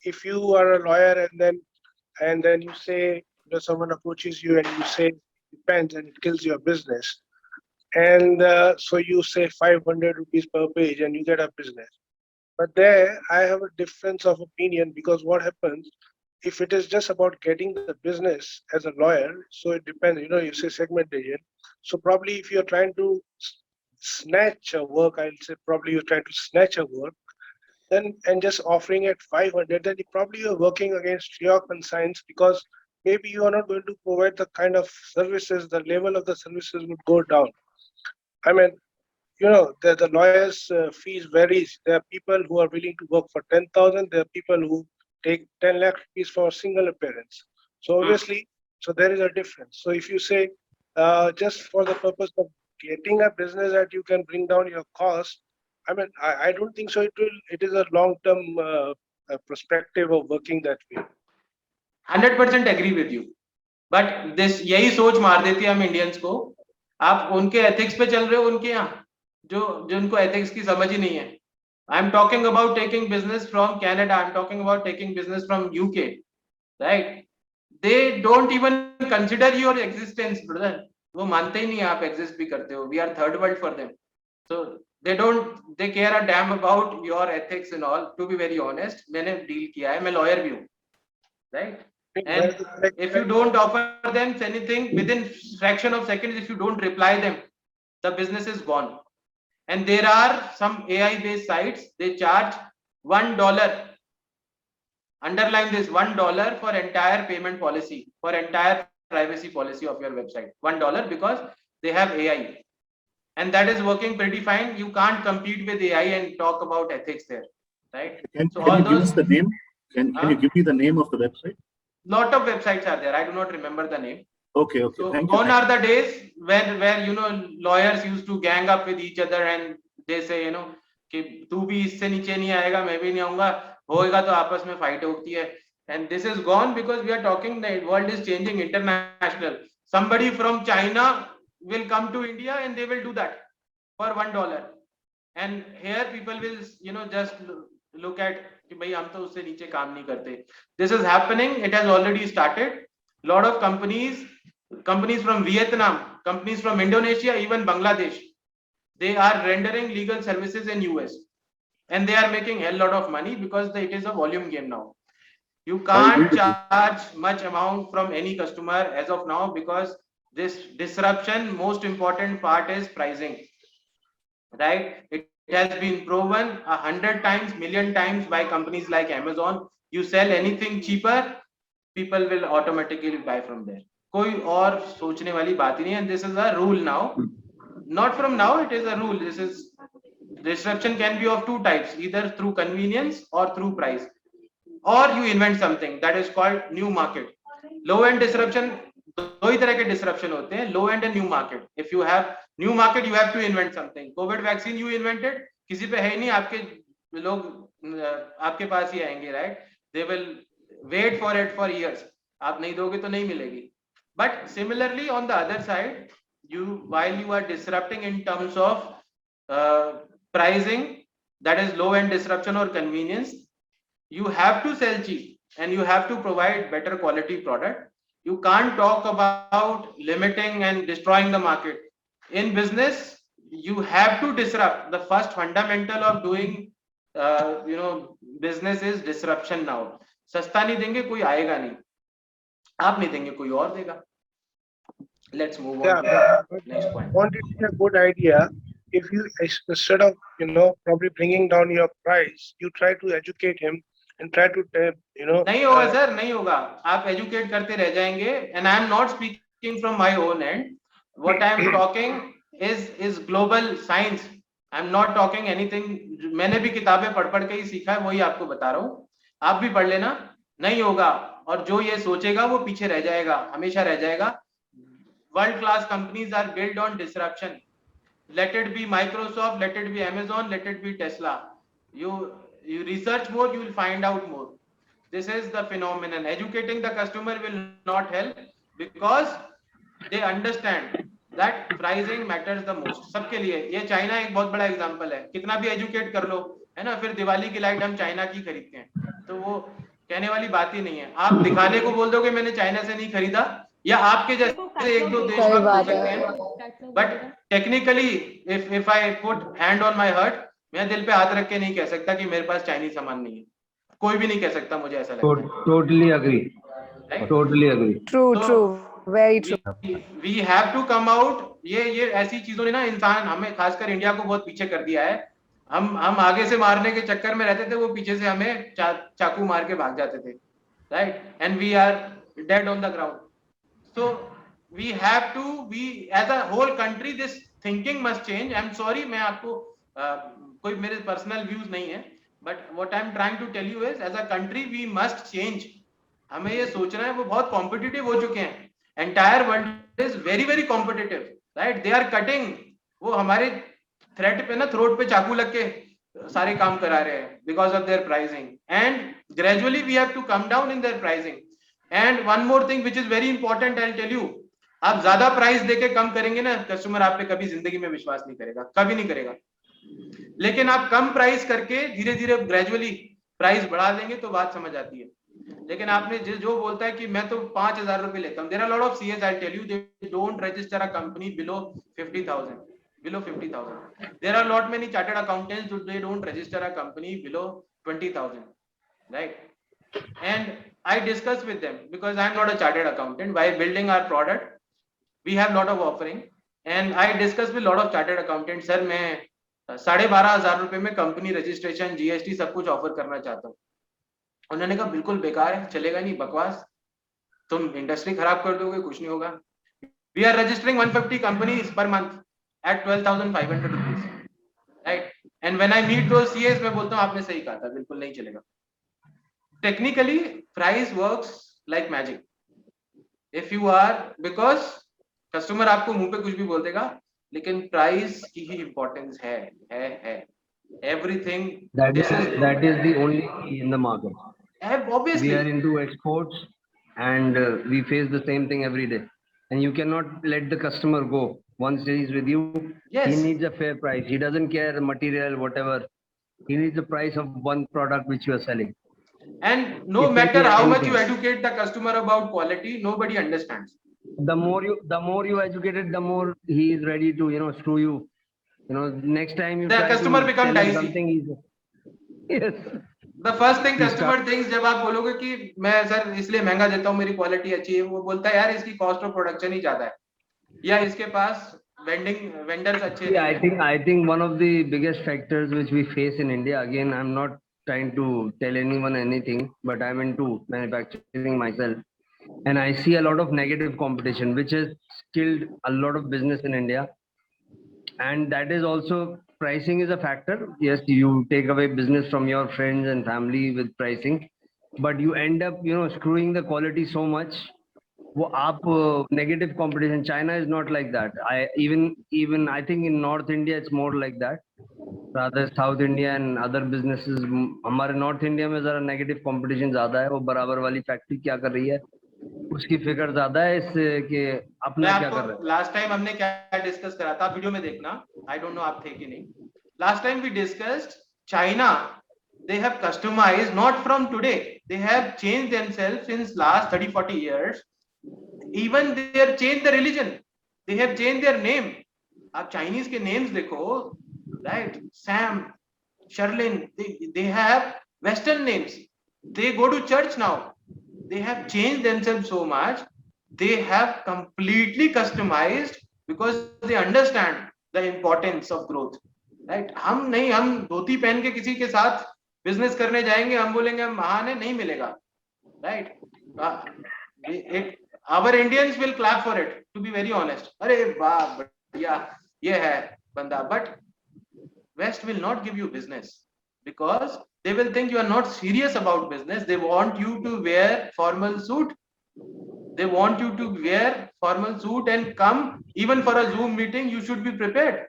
if you are a lawyer and then you say someone approaches you and you say depends and it kills your business, and so you say 500 rupees per page and you get a business. But there I have a difference of opinion, because what happens if it is just about getting the business as a lawyer? So it depends. You say segmentation. So probably if you're trying to snatch a work, I'll say probably you're trying to snatch a work, then and just offering at 500, then probably you're working against your conscience, because maybe you are not going to provide the kind of services, the level of the services would go down. I mean, the lawyers' fees varies. There are people who are willing to work for 10,000. There are people who take 10 lakh rupees for a single appearance. So obviously, so there is a difference. So if you say just for the purpose of getting a business that you can bring down your cost, I mean, I don't think so. It is a long-term perspective of working that way. 100% agree with you. But this यही सोच मार देती है हम Indians को. आप उनके ethics पे चल रहे हो, उनके यहाँ जो उनको एथिक्स की समझ ही नहीं है. I am talking about taking business from Canada. I am talking about taking business from UK, right? They don't even consider your existence, brother. वो मानते ही नहीं आप exist भी करते हो. We are third world for them. So they care a damn about your ethics and all. To be very honest, मैंने deal किया है, मैं lawyer भी हूँ, right? And if you don't offer them anything within fraction of seconds, if you don't reply them, the business is gone. And there are some AI based sites, they charge $1. Underline this, $1 for entire payment policy, for entire privacy policy of your website. $1, because they have AI. And that is working pretty fine. You can't compete with AI and talk about ethics there, right? Can you give us the name? Can you give me the name of the website? Lot of websites are there. I do not remember the name. Okay. So Thank gone you. are the days where lawyers used to gang up with each other and they say कि तू भी इससे नीचे नहीं आएगा, मैं भी नहीं आऊंगा, होएगा तो आपस में फाइट होती है. And this is gone because we are talking the world is changing, international. Somebody from China will come to India and they will do that for $1. And here people will, you know, just look at कि भाई हम तो उससे नीचे काम नहीं करते. This is happening. It has already started. Lot of companies from Vietnam, companies from Indonesia, even Bangladesh, they are rendering legal services in US, and they are making a lot of money because it is a volume game now. You can't charge much amount from any customer as of now because this disruption, most important part is pricing, right? It has been proven 100 times, million times by companies like Amazon. You sell anything cheaper, people will automatically buy from there. कोई और सोचने वाली बात ही नहीं है. And this is a rule now. Not from now, it is a rule. This is disruption can be of two types, either through convenience or through price, or you invent something that is called new market. Low end disruption, दो ही तरह के disruption होते हैं, low end and new market. If you have new market, you have to invent something. COVID vaccine you invented, किसी पे है ही नहीं, आपके लोग आपके पास ही आएंगे, right? They will wait for it for years. आप नहीं दोगे तो नहीं मिलेगी. But similarly on the other side, while you are disrupting in terms of pricing, that is low end disruption or convenience, you have to sell cheap and you have to provide better quality product. You can't talk about limiting and destroying the market. In business, you have to disrupt. The first fundamental of doing business is disruption now. सस्ता नहीं देंगे कोई आएगा नहीं, आप नहीं देंगे कोई और देगा. Let's move on to the next point. Won't it be a good idea if you, instead of probably bringing down your price, you try to educate him and try to नहीं होगा सर, नहीं होगा. आप educate करते रह जाएंगे. And I am not speaking from my own end. What I am talking is global science. I am not talking anything. मैंने भी किताबें पढ़ के ही सीखा है, वही आपको बता रहा हूँ. आप भी पढ़ लेना. नहीं होगा. और जो ये सोचेगा वो पीछे रह जाएगा, हमेशा रह जाएगा. World class companies are built on disruption. Let it be Microsoft, let it be Amazon, let it be Tesla. You research more, you will find out more. This is the phenomenon. Educating the customer will not help because they understand that pricing matters the most. सबके लिए. ये China एक बहुत बड़ा example है. कितना भी educate कर लो, है ना, फिर दिवाली की लाइट हम चाइना की खरीदते हैं, तो वो कहने वाली बात ही नहीं है. आप दिखाने को बोल दोगे मैंने चाइना से नहीं खरीदा, या आपके जैसे एक दो देश हो सकते हैं, but technically if I put hand on my heart, मैं दिल पे हाथ रख के नहीं कह सकता कि मेरे पास चाइनीज सामान नहीं है. कोई भी नहीं कह सकता, मुझे ऐसा लगता है. Totally agree. Totally agree. True. Very true. We have to come out. ये ऐसी चीजों ने ना इंसान, हमें खासकर इंडिया को बहुत पीछे कर दिया है. हम आगे से मारने के चक्कर में रहते थे, वो पीछे से हमें चाकू मार के भाग जाते थे, right? And we are dead on the ground. So we have to, as a whole country, this thinking must change. I'm sorry, मैं आपको कोई मेरे personal views नहीं है, but what I'm trying to tell you is, as a country we must change. हमें ये सोचना है, वो बहुत competitive हो चुके हैं. Entire world is very very competitive, right? They are cutting. वो हमारे threat पे ना, throat पे चाकू लग के सारे काम करा रहे हैं because of their pricing. And gradually we have to come down in their pricing. And one more thing which is very important, I'll tell you. आप ज्यादा प्राइस देके कम करेंगे ना, कस्टमर आप पे कभी जिंदगी में विश्वास नहीं करेगा, कभी नहीं करेगा. लेकिन आप कम प्राइस करके धीरे धीरे ग्रेजुअली प्राइस बढ़ा देंगे तो बात समझ आती है. लेकिन आपने जो बोलता है कि मैं तो 5,000 रुपए लेता हूँ, there are a lot of CAs, I'll tell you, they don't register a company below 50,000. Below 50,000. There are a lot many chartered accountants who they don't register a company below 20,000, right? And I discuss with them because I am not a chartered accountant. While building our product, we have lot of offering, and I discuss with lot of chartered accountants. Sir, मैं 12,500 रुपए में company registration, GST सब कुछ offer करना चाहता हूँ. उन्होंने कहा बिल्कुल बेकार है, चलेगा नहीं, बकवास, तुम इंडस्ट्री खराब कर दोगे, कुछ नहीं होगा. We are registering 150 companies per month at 12,500 rupees, right? And when I meet those CAs, मैं बोलता हूँ आपने सही कहा था, बिल्कुल नहीं चलेगा. Technically, price works like magic. If you are, because customer आपको मुंह पे कुछ भी बोल देगा, लेकिन price की ही importance है. Everything. That is the only key in the market. We Obviously. are into exports, and we face the same thing every day. And you cannot let the customer go. Once he is with you, Yes. he needs a fair price. He doesn't care material, whatever. He needs the price of one product which you are selling. And no It can matter be how much you anything. educate the customer about quality, nobody understands. The more you educate it, the more he is ready to, screw you. Next time you The try customer to become tell him dicey. something, he's yes. The first thing He customer thinks जब आप बोलोगे कि मैं sir इसलिए महंगा देता हूँ मेरी क्वालिटी अच्छी है, वो बोलता है यार इसकी कॉस्ट ऑफ प्रोडक्शन ही ज्यादा है या इसके पास वेंडर्स अच्छे नहीं I है. think I think one of the biggest factors which we face in India, again, I'm not trying to tell anyone anything, but I'm into manufacturing myself, and I see a lot of negative competition, which has killed a lot of business in India. And that is also, pricing is a factor. Yes, you take away business from your friends and family with pricing, but you end up, screwing the quality so much. वो आप negative competition. China is not like that. Even I think in North India it's more like that. Rather South India and other businesses, हमारे North India में जरा negative competition ज्यादा है. वो बराबर वाली factory क्या कर रही है, उसकी फिक्र ज्यादा है इससे कि अपना क्या कर रहा है. लास्ट टाइम हमने क्या डिस्कस करा था, वीडियो में देखना, आई डोंट नो आप थे कि नहीं. Last time we discussed China, they have customized not from today, they have changed themselves since last 30-40 years. Even they have changed the religion, they have changed their name. आप Chinese के names देखो, right, Sam, Sharlene, they have western names, they go to church now, they have changed themselves so much, they have completely customized because they understand the importance of growth, right? हम नहीं, हम धोती पहन के किसी के साथ business करने जाएंगे, हम बोलेंगे हम महान है, नहीं मिलेगा, right? Our Indians will clap for it, to be very honest. अरे वाह बढ़िया ये है बंदा, but West will not give you business because they will think you are not serious about business. They want you to wear formal suit. They want you to wear formal suit and come even for a Zoom meeting. You should be prepared,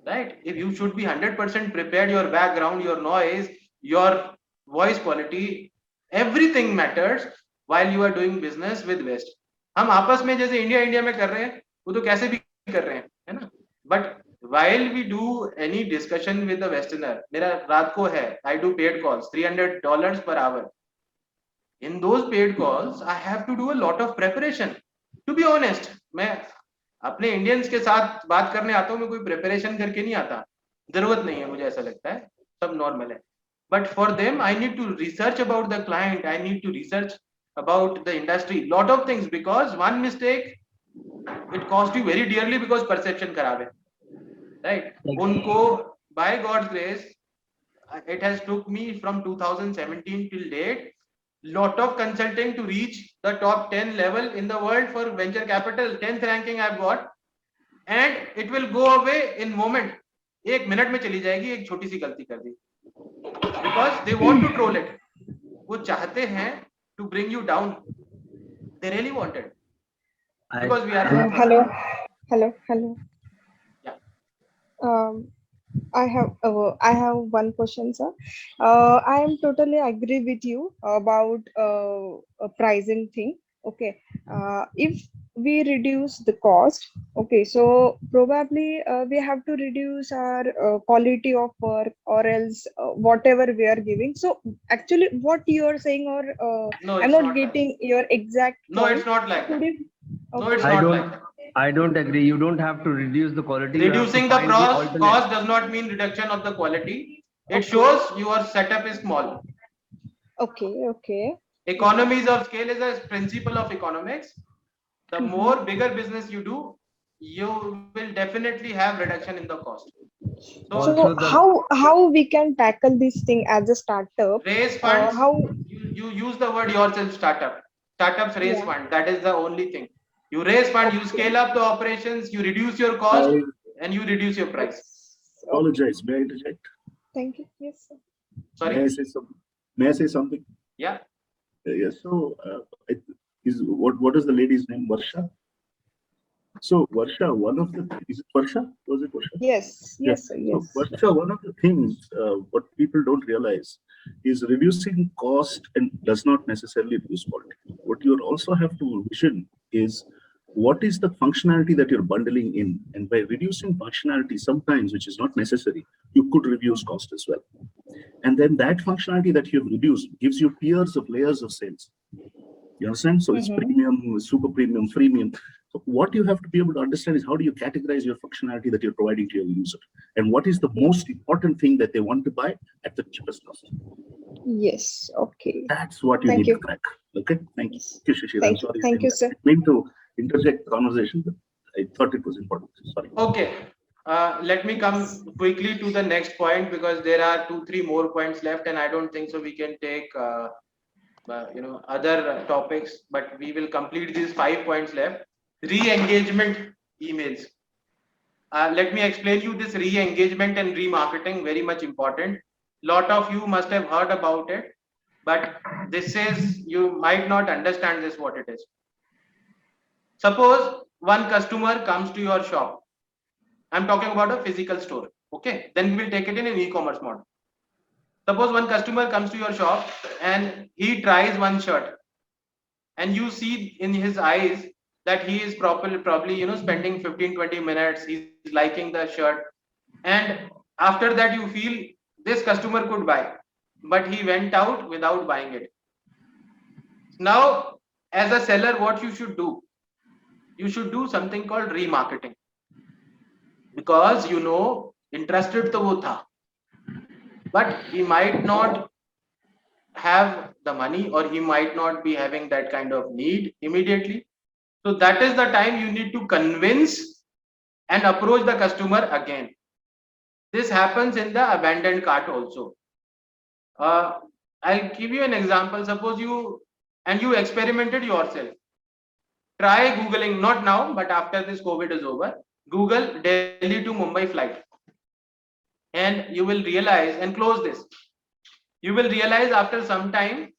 right? If you should be 100% prepared, your background, your noise, your voice quality, everything matters while you are doing business with West. हम आपस में जैसे India में कर रहे हैं, वो तो कैसे भी कर रहे हैं, है ना? But while we do any discussion with the Westerner, मेरा रात को है, I do paid calls, $300 per hour. In those paid calls, I have to do a lot of preparation. To be honest, मैं अपने इंडियंस के साथ बात करने आता हूँ, मैं कोई प्रिपरेशन करके नहीं आता, जरूरत नहीं है, मुझे ऐसा लगता है, सब नॉर्मल है. But for them, I need to research about the client, I need to research about the industry, lot of things, because one mistake, it cost you very dearly because perception खराब है, right? उनको, by God's grace, it has took me from 2017 till date, lot of consulting to reach the top 10 level in the world for venture capital. 10th ranking I've got, and it will go away in moment. एक minute में चली जाएगी, एक छोटी सी गलती कर दी, because they want to troll it. वो चाहते हैं to bring you down. They really want it because we are. Hello. Yeah. I have one question, sir. I am totally agree with you about a pricing thing. Okay. If we reduce the cost, okay, so probably we have to reduce our quality of work, or else whatever we are giving. So actually, what you are saying, or No, I'm it's not not getting like your exact. No, it's not like that. No, it's I not don't like that. I don't agree. You don't have to reduce the quality. You have to Reducing the find alternate. cost does not mean reduction of the quality. It shows your setup is small. Okay. Economies of scale is a principle of economics. The more bigger business you do, you will definitely have reduction in the cost. So how we can tackle this thing as a startup? Raise funds. How you use the word yourself, startup. Startups raise fund. That is the only thing. You raise fund, you scale up the operations, you reduce your cost, and you reduce your price. Apologize. May I interject? Thank you. Yes, sir. Sorry. May I say something? Yeah. Yes. So, what is the lady's name? Varsha. So Varsha, one of the, is it Varsha? Was it Varsha? Yes, Yeah. yes, sir, So yes. Varsha, one of the things what people don't realize is reducing cost and does not necessarily reduce quality. What you also have to vision is what is the functionality that you're bundling in, and by reducing functionality sometimes, which is not necessary, you could reduce cost as well. And then that functionality that you've reduced gives you tiers of layers of sales. You understand? So it's premium, super premium, freemium. So what you have to be able to understand is how do you categorize your functionality that you're providing to your user, and what is the most important thing that they want to buy at the cheapest cost. Yes, okay. That's what you Thank need you. to crack. Okay, thank you. Yes. Thank you, Shishir. I'm Thank you. sorry. Thank you, sir. I didn't mean to interject the conversation, but I thought it was important. Sorry. Okay. Let me come quickly to the next point, because there are 2-3 more points left, and I don't think so we can take other topics, but we will complete these 5 points left. Re-engagement emails. Let me explain you this re-engagement and remarketing, very much important. Lot of you must have heard about it, but this is, you might not understand this what it is. Suppose one customer comes to your shop. I'm talking about a physical store. Okay, then we will take it in an e-commerce model. Suppose one customer comes to your shop and he tries one shirt, and you see in his eyes that he is probably spending 15-20 minutes, he's liking the shirt, and after that you feel this customer could buy, but he went out without buying it. Now, as a seller, what you should do? You should do something called remarketing, because interested to wo tha, but he might not have the money, or he might not be having that kind of need immediately. So that is the time you need to convince and approach the customer again. This happens in the abandoned cart also. I'll give you an example. Suppose you experimented yourself. Try Googling, not now, but after this COVID is over, Google Delhi to Mumbai flight. And you will realize, and close this, you will realize after some time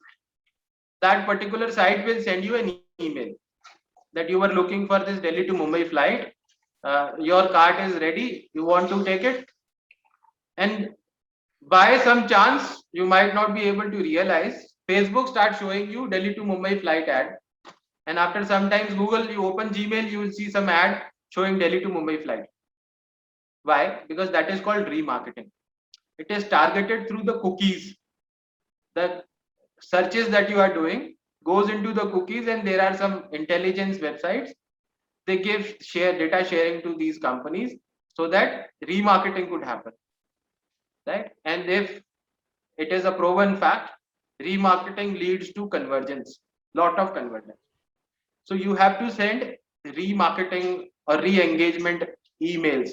that particular site will send you an email that you were looking for this Delhi to Mumbai flight. Your cart is ready. You want to take it. And by some chance, you might not be able to realize, Facebook starts showing you Delhi to Mumbai flight ad. And after some time, Google, you open Gmail, you will see some ad showing Delhi to Mumbai flight. Why? Because that is called remarketing. It is targeted through the cookies. The searches that you are doing goes into the cookies, and there are some intelligence websites. They give data sharing to these companies so that remarketing could happen. Right? And if it is a proven fact, remarketing leads to convergence, lot of convergence. So you have to send remarketing or re-engagement emails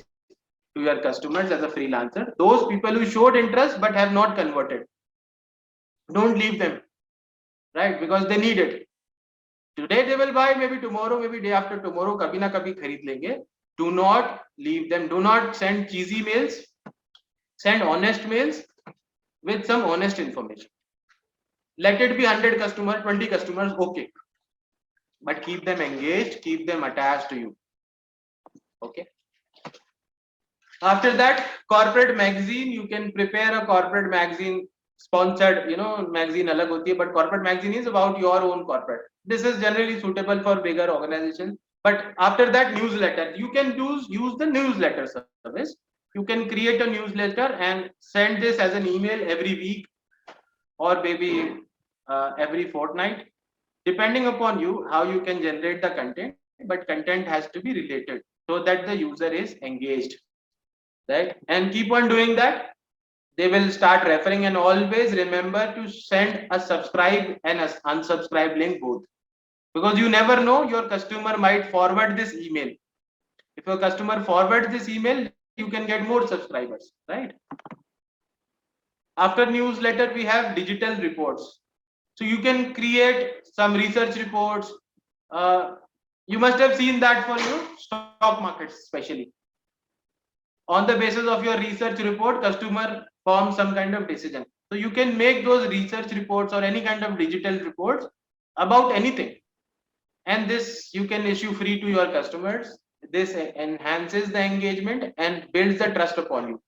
to your customers as a freelancer. Those people who showed interest but have not converted, don't leave them, right? Because they need it. Today they will buy, maybe tomorrow, maybe day after tomorrow, kabhi na kabhi khareed lenge. Do not leave them. Do not send cheesy mails. Send honest mails with some honest information. Let it be 100 customers, 20 customers, okay. But keep them engaged, keep them attached to you. Okay. After that, corporate magazine, you can prepare a corporate magazine sponsored, magazine alag hoti hai, but corporate magazine is about your own corporate. This is generally suitable for bigger organizations. But after that, newsletter, you can use the newsletter service. You can create a newsletter and send this as an email every week, or maybe every fortnight, depending upon you how you can generate the content. But content has to be related so that the user is engaged, right? And keep on doing that. They will start referring, and always remember to send a subscribe and a unsubscribe link both, because you never know, your customer might forward this email. If your customer forwards this email, you can get more subscribers, right? After newsletter, we have digital reports. So you can create some research reports. You must have seen that for stock markets, especially. On the basis of your research report, customer forms some kind of decision. So you can make those research reports or any kind of digital reports about anything. And this you can issue free to your customers. this enhances the engagement and builds the trust upon you.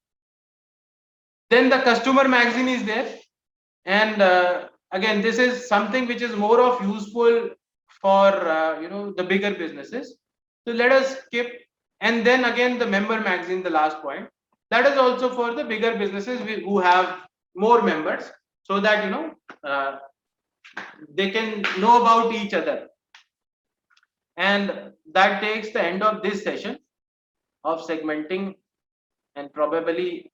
Then the customer magazine is there, and again, this is something which is more of useful for the bigger businesses. So let us skip. And then again, the member magazine, the last point, that is also for the bigger businesses who have more members, so that they can know about each other. And that takes the end of this session of segmenting. And probably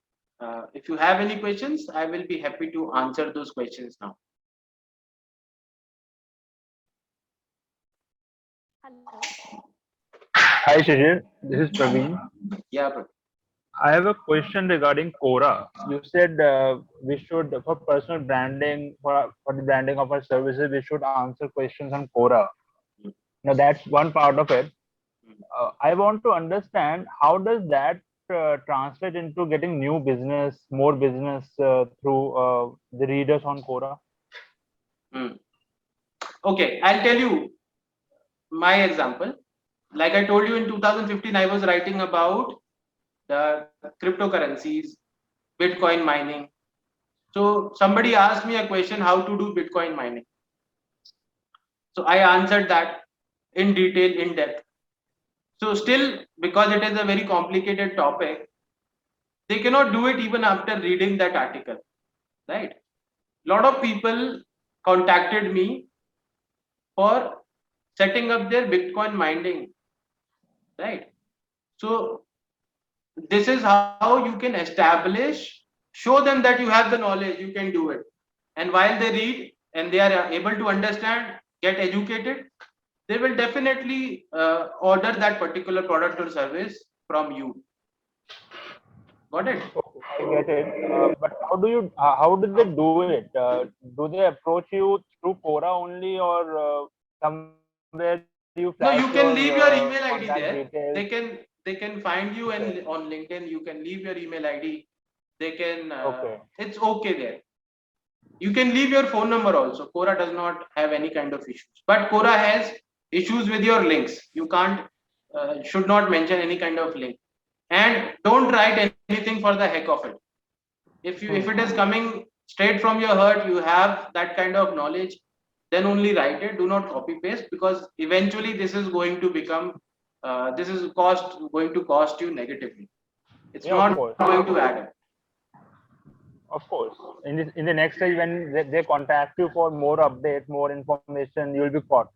if you have any questions, I will be happy to answer those questions now. Hi Shishir, this is Praveen. Yeah, but I have a question regarding Quora. You said we should, for personal branding, for the branding of our services, we should answer questions on Quora. Now that's one part of it. I want to understand how does that translate into getting new business, more business through the readers on Quora? Okay, I'll tell you my example. Like I told you, in 2015, I was writing about the cryptocurrencies, Bitcoin mining. So somebody asked me a question, how to do Bitcoin mining. So I answered that in detail, in depth. So still, because it is a very complicated topic, they cannot do it even after reading that article, right? A lot of people contacted me for setting up their Bitcoin mining, right? So this is how you can establish, show them that you have the knowledge, you can do it. And while they read and they are able to understand, get educated, they will definitely order that particular product or service from you. Got it? I get it. But how did they do it? Do they approach you through Quora only, or somewhere you No, flash you can leave your email ID contact there. details? They can find you and on LinkedIn. You can leave your email ID. They can. It's okay there. You can leave your phone number also. Quora does not have any kind of issues. But Quora has issues with your links. You can't, should not mention any kind of link. And don't write anything for the heck of it. If it is coming straight from your heart, you have that kind of knowledge, then only write it. Do not copy paste, because eventually this is going to become, going to cost you negatively. It's not going to add up. Of course. In the next stage, when they contact you for more updates, more information, you will be caught.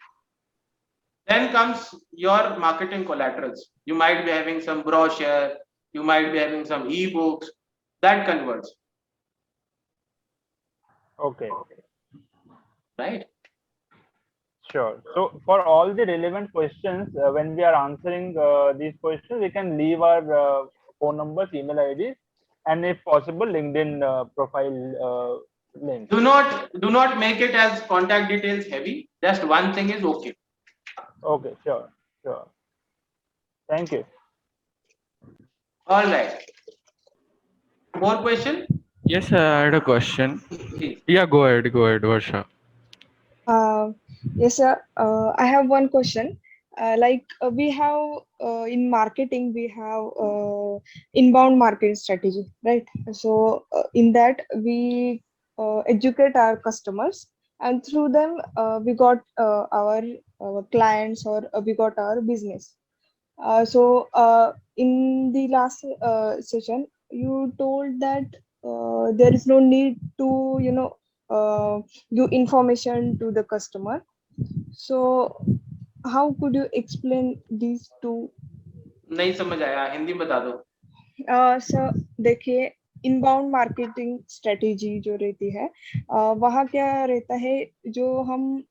Then comes your marketing collaterals. You might be having some brochure, you might be having some ebooks, that converts. Okay. Right? Sure. So for all the relevant questions, when we are answering these questions, we can leave our phone numbers, email IDs, and if possible, LinkedIn profile link. Do not make it as contact details heavy. Just one thing is okay. Okay, sure. Thank you. All right. More question? Yes, I had a question. Yeah, go ahead, Varsha. Yes, sir. I have one question. We have in marketing, we have inbound marketing strategy, right? So in that we educate our customers, and through them we got our clients, or we got our business. So in the last session, you told that there is no need to give information to the customer. So how could you explain these two? नहीं समझ आया, हिंदी में बता दो. Sir देखिए, inbound marketing strategy जो रहती है, वहाँ क्या रहता है, जो हम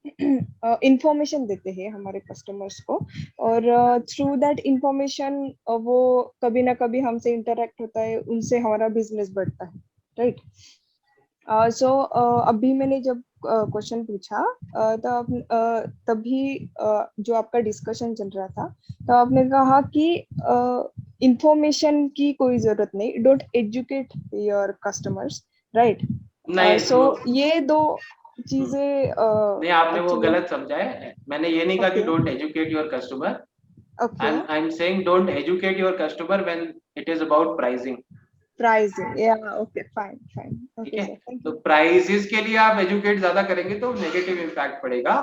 इंफॉर्मेशन देते हैं हमारे कस्टमर्स को, और थ्रू दैट इंफॉर्मेशन वो कभी ना कभी हमसे इंटरेक्ट होता है, उनसे हमारा बिजनेस बढ़ता है, राइट? सो अभी मैंने जब क्वेश्चन पूछा, तभी जो आपका डिस्कशन चल रहा था, तो आपने कहा कि इंफॉर्मेशन की कोई जरूरत नहीं, don't educate your customers, right? So ये दो चीजें नहीं, आपने वो गलत समझा है. मैंने ये नहीं कहा कि don't educate your customer. Okay. I'm saying don't educate your customer when it is about pricing. Pricing. Yeah. Okay. Fine. Fine. ठीक Okay, है, sir. Thank तो you. प्राइसेस के लिए आप एजुकेट ज्यादा करेंगे तो नेगेटिव इम्पैक्ट पड़ेगा,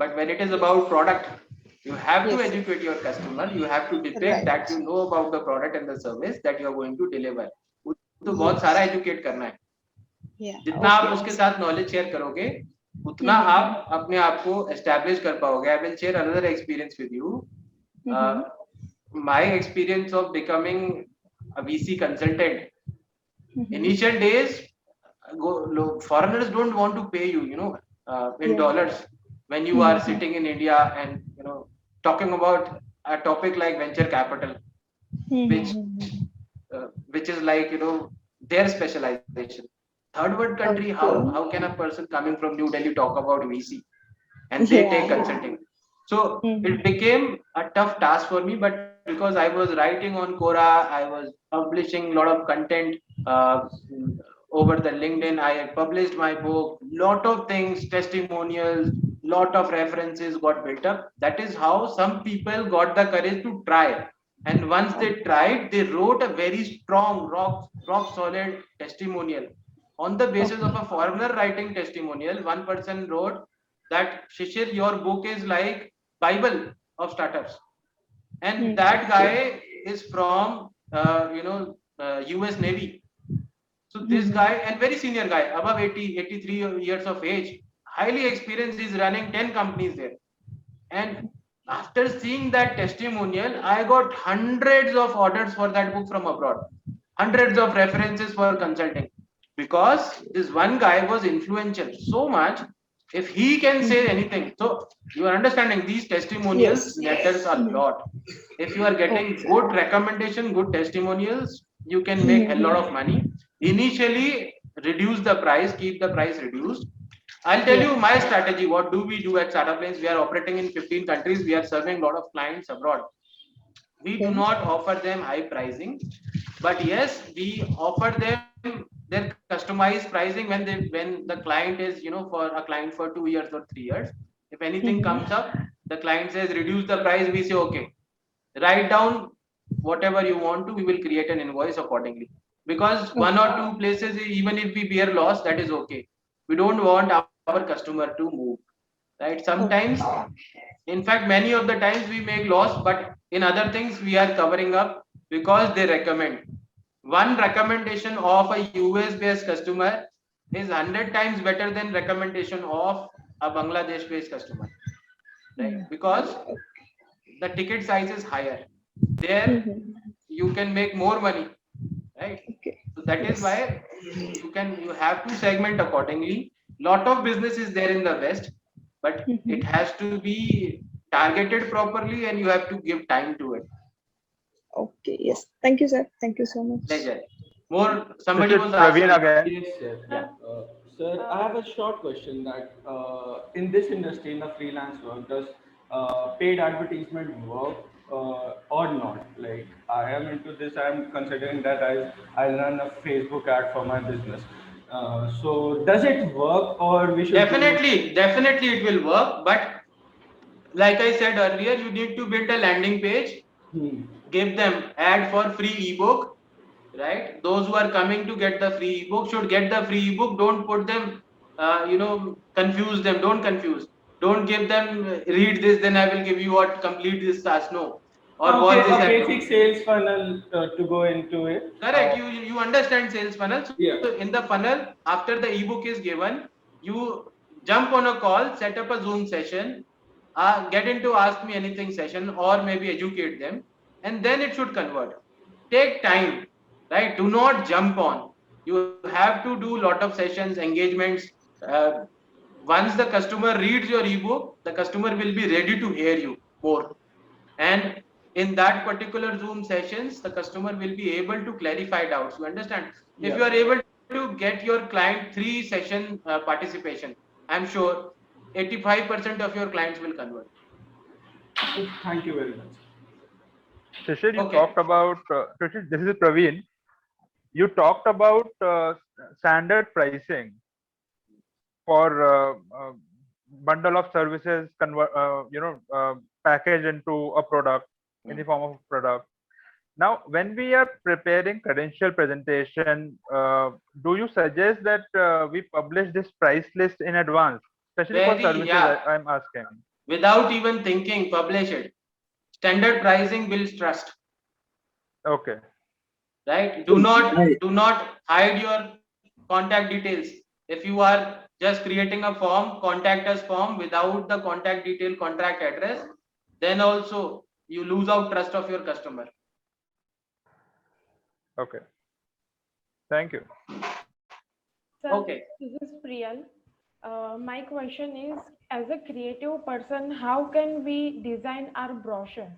but when it is about product you have to Yes. educate your customer, you have to depict Right. that you know about the product and the service that you are going to deliver. तो बहुत Yes. सारा educate करना है, Yeah. जितना आप Okay. उसके साथ knowledge share करोगे उतना आप अपने आप को एस्टैब्लिश कर पाओगे. I will share another experience with you. My experience of becoming a VC consultant, initial days, foreigners don't want to pay you, in Yeah. dollars when you are sitting in India and talking about a topic like venture capital, which is like their specialization. Third world country, how can a person coming from New Delhi talk about VC and they take consulting? So it became a tough task for me, but because I was writing on Quora, I was publishing a lot of content over the LinkedIn. I had published my book, lot of things, testimonials, lot of references got built up. That is how some people got the courage to try. And once they tried, they wrote a very strong, rock solid testimonial. On the basis of a foreigner writing testimonial, one person wrote that, Shishir, your book is like Bible of startups. And that guy is from US Navy. So this guy, and very senior guy, above 80 83 years of age, highly experienced, is running 10 companies there. And after seeing that testimonial, I got hundreds of orders for that book from abroad, hundreds of references for consulting, because this one guy was influential so much. If he can say anything, so you are understanding these testimonials matters a lot. If you are getting good recommendation, good testimonials, you can make a lot of money. Initially, reduce the price, keep the price reduced. I'll tell you my strategy. What do we do at Startup Lanes? We are operating in 15 countries. We are serving a lot of clients abroad. We do not offer them high pricing, but yes, we offer them their customized pricing when the client is, for a client for 2 years or 3 years. If anything comes up, the client says reduce the price. We say okay, write down whatever you want to. We will create an invoice accordingly. Because one or two places, even if we bear loss, that is okay. We don't want our customer to move, right? Sometimes, in fact, many of the times we make loss, but in other things we are covering up because they recommend. One recommendation of a US based customer is 100 times better than recommendation of a Bangladesh based customer, right? Because the ticket size is higher there, you can make more money, right? So that is why you have to segment accordingly. Lot of business is there in the West, but it has to be targeted properly and you have to give time to it. Okay. Yes. Thank you, sir. Thank you so much. Pleasure. More, somebody This is was Praveen asking. again. Yes, sir. Sir, I have a short question that in this industry, in the freelance work, does paid advertisement work or not? Like, I am into this, I am considering that I run a Facebook ad for my business. So does it work, or we should Definitely it will work, but like I said earlier, you need to build a landing page, give them ad for free ebook, right? Those who are coming to get the free ebook should get the free ebook. Don't put them, confuse them. Don't confuse. Don't give them read this, then I will give you what complete this task. No, or watch this. a basic sales funnel to go into it? Correct. You understand sales funnel. So Yeah. in the funnel, after the ebook is given, you jump on a call, set up a Zoom session, get into ask me anything session, or maybe educate them, and then it should convert. Take time, right? Do not jump on. You have to do lot of sessions, engagements. Once the customer reads your ebook, the customer will be ready to hear you more. And in that particular Zoom sessions, the customer will be able to clarify doubts. You understand? If you are able to get your client 3 session participation, I'm sure 85% of your clients will convert. Thank you very much. Shishir, you Okay. talked about, Shishir, this is Praveen. You talked about standard pricing for bundle of services, package into a product. in the form of a product. Now, when we are preparing credential presentation, do you suggest that we publish this price list in advance, especially for Very, services? yeah. I'm asking. Without even thinking, publish it. Standard pricing builds trust, Okay. right? Do not hide your contact details. If you are just creating a form, contact us form without the contact detail, contract address, then also you lose out trust of your customer. Okay. Thank you. Sir, Okay. this is Priyal. My question is, as a creative person, how can we design our brochure?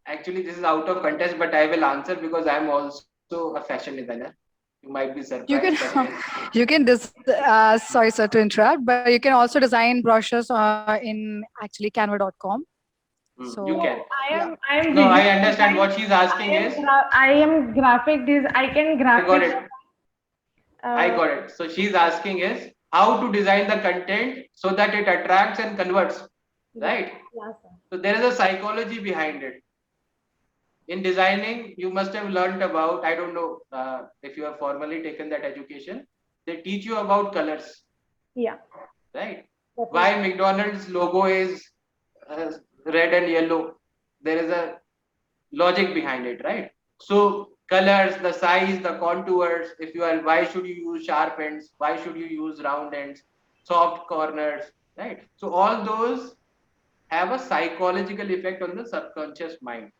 Actually, this is out of context, but I will answer because I am also a fashion designer. You might be surprised. You can, but you can sorry, sir, to interrupt, but you can also design brochures in actually canva.com. So you can. I am. No, I visual understand design. what she's asking is. I am graphic design. I can I graphic. got it. I got it. So she's asking is how to design the content so that it attracts and converts, right? Yes, sir. So there is a psychology behind it. In designing, you must have learned about, I don't know if you have formally taken that education, they teach you about colors, Yeah. right? Why McDonald's logo is red and yellow. There is a logic behind it, right? So colors, the size, the contours, if you are, why should you use sharp ends? Why should you use round ends, soft corners, right? So all those have a psychological effect on the subconscious mind.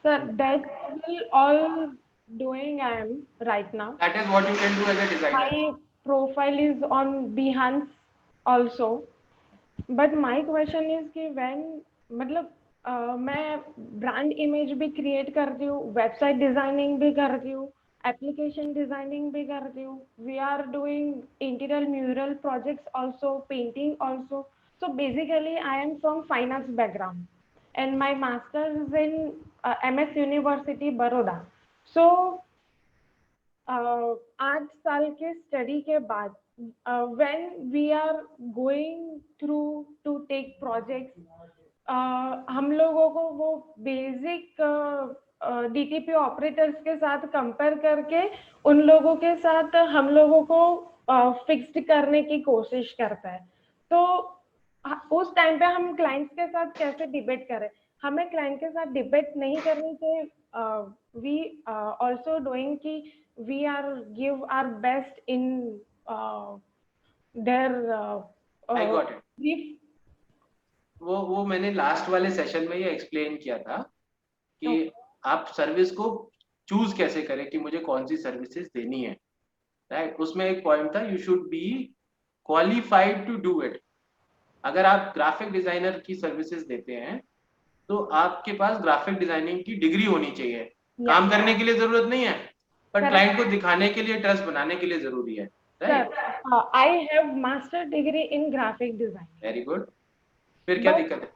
Sir, that will all doing I am right now. That is what you can do as a designer. My profile is on Behance also. But my question is कि when मतलब मैं brand image भी create करती हूँ, website designing भी करती हूँ, application designing भी करती हूँ. We are doing interior mural projects also, painting also. So basically, I am from finance background, and my master's is in MS University Baroda. So 8 साल के study के बाद when we are going through to take projects, हम लोगों को वो basic DTP operators के साथ कंपेयर करके उन लोगों के साथ हम लोगों को फिक्स्ड करने की कोशिश करता है. तो उस टाइम पे हम क्लाइंट्स के साथ कैसे डिबेट करें? हमें क्लाइंट के साथ डिबेट नहीं करनी चाहिए. वी आल्सो डूइंग कि we are give our best in their I got it. brief. वो मैंने लास्ट वाले सेशन में ये एक्सप्लेन किया था कि आप सर्विस को चूज कैसे करें कि मुझे कौन सी सर्विसेज देनी है, राइट? उसमें एक पॉइंट था, you should be qualified to do it. अगर आप ग्राफिक डिजाइनर की सर्विसेज देते हैं तो आपके पास ग्राफिक डिजाइनिंग की डिग्री होनी चाहिए. काम करने के लिए जरूरत नहीं है, पर क्लाइंट को दिखाने के लिए, ट्रस्ट बनाने के लिए जरूरी है, right? I have master degree in graphic design. Very good. फिर क्या दिक्कत है?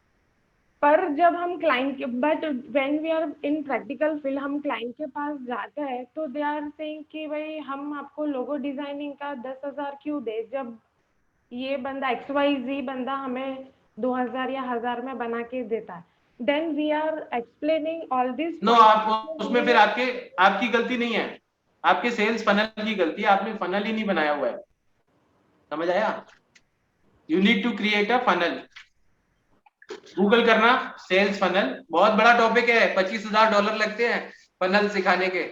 पर जब हम क्लाइंट के but when we are in practical field हम क्लाइंट के पास जाते हैं तो दे आर सेइंग कि भाई हम आपको लोगो डिजाइनिंग का 10,000 क्यों दे जब ये बंदा XYZ बंदा हमें 2,000 या 1,000 में बना के देता है. Then we are explaining all this. No, आप उसमें फिर आपकी गलती नहीं है, आपके सेल्स फनल की गलती है. आपने फनल ही नहीं बनाया हुआ है, समझ आया? You need to create a funnel. Google करना सेल्स फनल, बहुत बड़ा टॉपिक है. $25,000 लगते हैं फनल सिखाने के.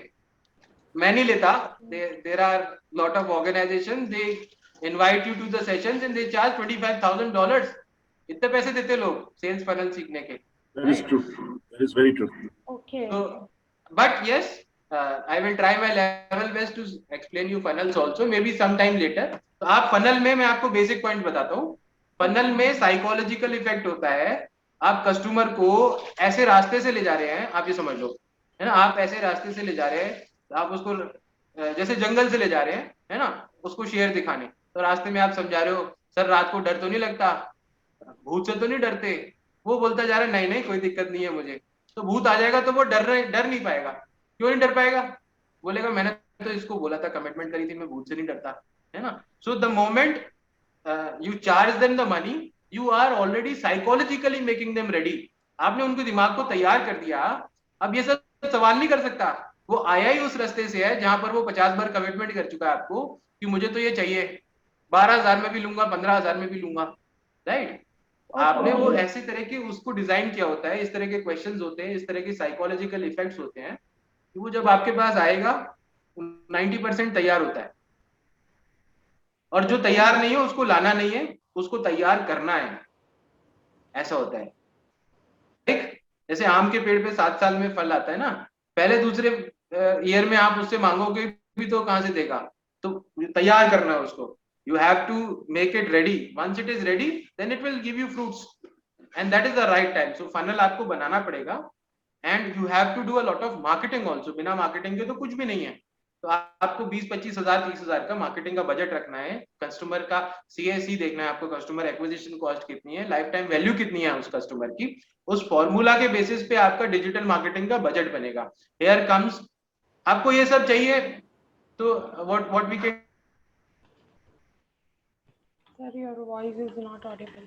मैं नहीं लेता. There are lot of organization, they invite you to the sessions and they charge $25,000. इतने पैसे देते लोग सेल्स फनल सीखने के. That is true. That is very true. Okay. So, but yes, I will try my level best to explain you funnels also, maybe sometime later. तो आप funnel में, मैं आपको बेसिक पॉइंट बताता हूँ. फनल में साइकोलॉजिकल इफेक्ट होता है. आप कस्टमर को ऐसे रास्ते से ले जा रहे हैं, आप ये समझ लो, है ना? आप ऐसे रास्ते से ले जा रहे हैं, आप उसको जैसे जंगल से ले जा रहे हैं, है ना, उसको शेर दिखाने. तो रास्ते में आप समझा रहे हो, सर रात को डर तो नहीं लगता, भूत से तो नहीं डरते? वो बोलता जा रहा है, नहीं नहीं कोई दिक्कत नहीं है मुझे. तो भूत आ जाएगा तो वो डर नहीं पाएगा. क्यों नहीं डर पाएगा? बोलेगा मैंने तो इसको बोला था, कमिटमेंट करी थी, मैं भूत से नहीं डरता, है ना? So the moment you charge them the money, You are already psychologically making them ready. आपने उनको दिमाग को तैयार कर दिया. अब ये सब सवाल नहीं कर सकता. वो आया ही उस रास्ते से है जहां पर वो 50 बार कमिटमेंट कर चुका है आपको कि मुझे तो ये चाहिए, 12,000 में भी लूंगा, 15,000 में भी लूंगा, राइट? आपने वो ऐसे तरह के उसको डिजाइन किया होता है, इस तरह के क्वेश्चंस होते हैं, इस तरह के साइकोलॉजिकल इफेक्ट्स होते हैं कि वो जब आपके पास आएगा 90% तैयार होता है. और जो तैयार नहीं है उसको लाना नहीं है, उसको तैयार करना है. ऐसा होता है. एक जैसे आम के पेड़ पे 7 साल में फल आता है ना, पहले दूसरे ईयर में आप उससे मांगोगे भी तो कहां से देगा? तो तैयार करना है उसको. You have to make it ready. Once it is ready, then it will give you fruits, and that is the right time. So funnel आपको बनाना पड़ेगा, and you have to do a lot of marketing also. बिना marketing के तो कुछ भी नहीं है. तो आपको 20-25 हजार 30 हजार का मार्केटिंग का बजट रखना है. कस्टमर का CAC देखना है आपको, कस्टमर एक्विजिशन कॉस्ट कितनी है, लाइफ टाइम वैल्यू कितनी है उस कस्टमर की. उस फॉर्मूला के बेसिस पे आपका डिजिटल मार्केटिंग का बजट बनेगा. Here comes, आपको ये सब चाहिए तो what we can. Sir, your voice is not audible.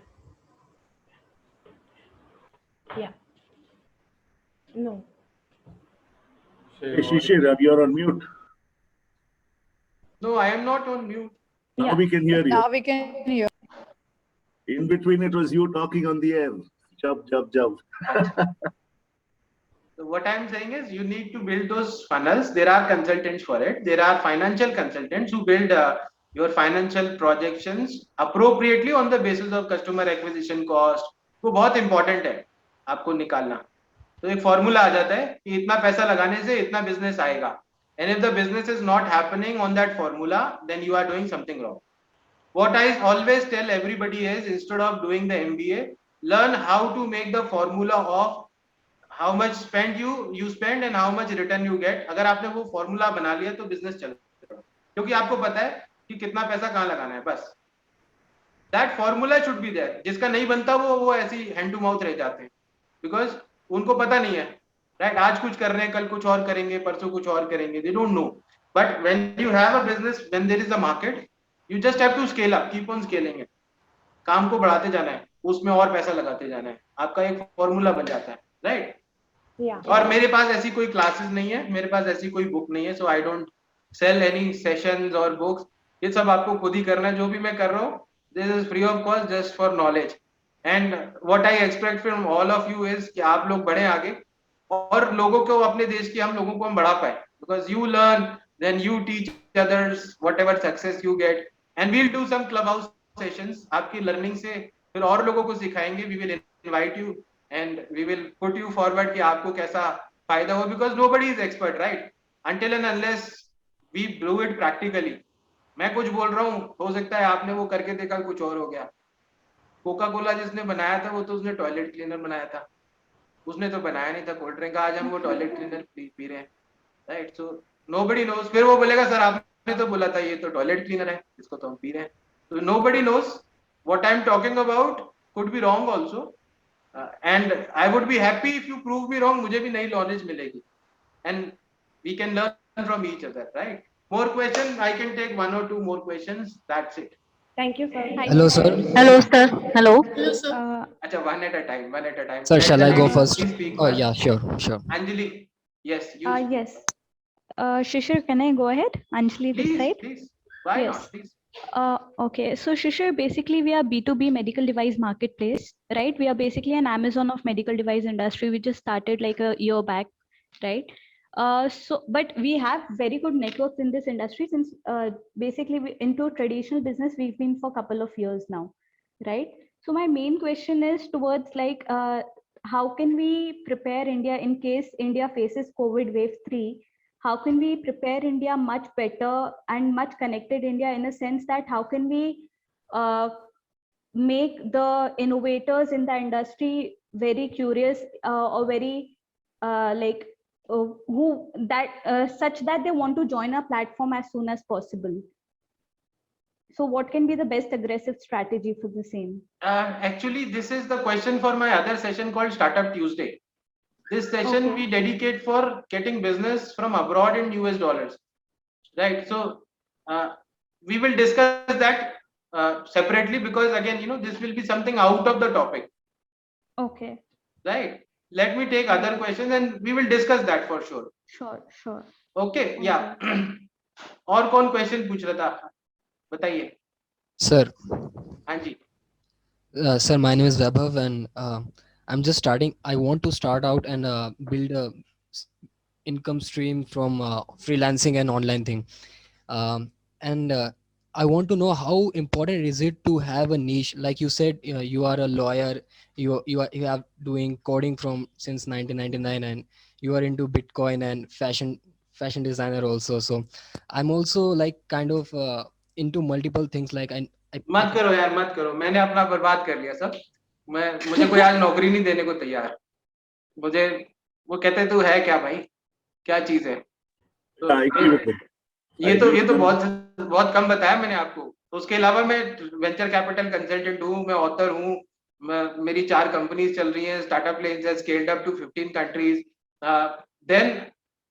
Yeah. No. Hey, Shishir, you're on mute. No, I am not on mute. Now Yeah. we can hear you. Now we can hear. In between, it was you talking on the air. Jump, jump, jump. So what I am saying is you need to build those funnels. There are consultants for it. There are financial consultants who build your financial projections appropriately on the basis of customer acquisition cost. वो बहुत important है आपको निकालना. तो एक formula आ जाता है कि इतना पैसा लगाने से इतना बिजनेस आएगा. And if the business is not happening on that formula, then you are doing something wrong. What I always tell everybody is, instead of doing the MBA, learn how to make the formula of how much spend you spend and how much return you get. अगर आपने वो formula बना लिया तो business चलेगा, क्योंकि आपको पता है कि कितना पैसा कहाँ लगाना है. बस that formula should be there. जिसका नहीं बनता वो ऐसी हैंड टू माउथ रह जाते हैं, बिकॉज उनको पता नहीं है, राइट? आज कुछ कर रहे हैं, कल कुछ और करेंगे, परसों कुछ और करेंगे. They don't know. But when you have a business, when there is a market, you just have to scale up, keep on scaling it. काम को बढ़ाते जाना है, उसमें और पैसा लगाते जाना है. आपका एक फॉर्मूला बन जाता है, राइट? Yeah. और मेरे पास ऐसी कोई क्लासेस नहीं है, मेरे पास ऐसी कोई बुक नहीं है. So I don't sell any sessions और बुक्स. ये सब आपको खुद ही करना है. जो भी मैं कर रहा हूँ, this is free of cost, just for knowledge. And what I expect from all of you is कि आप लोग बढ़े आगे और लोगों को, अपने देश की हम लोगों को हम बढ़ा पाए. Because you learn, then you teach others, whatever success you get, and we will do some Clubhouse sessions. आपकी लर्निंग से फिर और लोगों को सिखाएंगे. We will invite you and we will put you forward कि आपको कैसा फायदा हो, because nobody is expert, right? Until and unless we do it practically. मैं कुछ बोल रहा हूँ, हो सकता है आपने वो करके देखा कुछ और हो गया. कोका कोला जिसने बनाया था वो तो उसने टॉयलेट क्लीनर बनाया था, उसने तो बनाया नहीं था कोल्ड ड्रिंक. आज हम वो टॉयलेट क्लीनर पी रहे हैं, राइट? सो nobody knows. फिर वो बोलेगा सर आपने तो बोला था ये तो टॉयलेट क्लीनर है, इसको तो हम पी रहे हैं. So nobody knows. What I am talking about could be wrong also. And I would be happy if you prove me wrong. मुझे भी नई knowledge मिलेगी, and we can learn from each other, right? More questions? I can take 1 or 2 more questions. That's it. Thank you, sir. Hello, sir. Hello, sir. Hello. Achha, one at a time. Sir, Let shall the I go ladies first? please speak Oh, first. yeah, sure. Anjali, yes, you. Yes. Shishir, can I go ahead? Anjali this side. Please. Why Yes. not? Please. Okay, so Shishir, basically we are B2B medical device marketplace, right? We are basically an Amazon of medical device industry. We just started like a year back, right? But we have very good networks in this industry since basically into traditional business we've been for a couple of years now, right? So my main question is towards like how can we prepare India in case India faces COVID wave 3? How can we prepare India much better and much connected India in a sense that how can we make the innovators in the industry very curious or very such that they want to join our platform as soon as possible. So what can be the best aggressive strategy for the same? Actually, this is the question for my other session called Startup Tuesday. This session we dedicate for getting business from abroad in US dollars, right? So we will discuss that separately, because again, you know, this will be something out of the topic, Okay. right? Let me take other questions and we will discuss that for sure. Sure. Okay, yeah. और कौन question पूछ रहा था, बताइए. Sir, हाँ जी. sir, my name is Vaibhav, and I'm just starting. I want to start out and build a income stream from freelancing and online thing. And I want to know how important is it to have a niche? Like you said, you are a lawyer. You are doing coding from since 1999, and you are into Bitcoin and fashion designer also. So I'm also like kind of into multiple things. Like मत करो यार, मत करो. मैंने अपना बर्बाद कर लिया सब. मुझे कोई आज नौकरी नहीं देने को तैयार. मुझे वो कहते तू है क्या भाई, क्या चीज है. तो ये तो बहुत कम बताया मैंने आपको. तो उसके अलावा मैं वेंचर कैपिटल कंसल्टेंट हूँ, मैं ऑथर हूँ, मेरी 4 कंपनीज चल रही हैं. Startup plans has scaled up to 15 countries. Then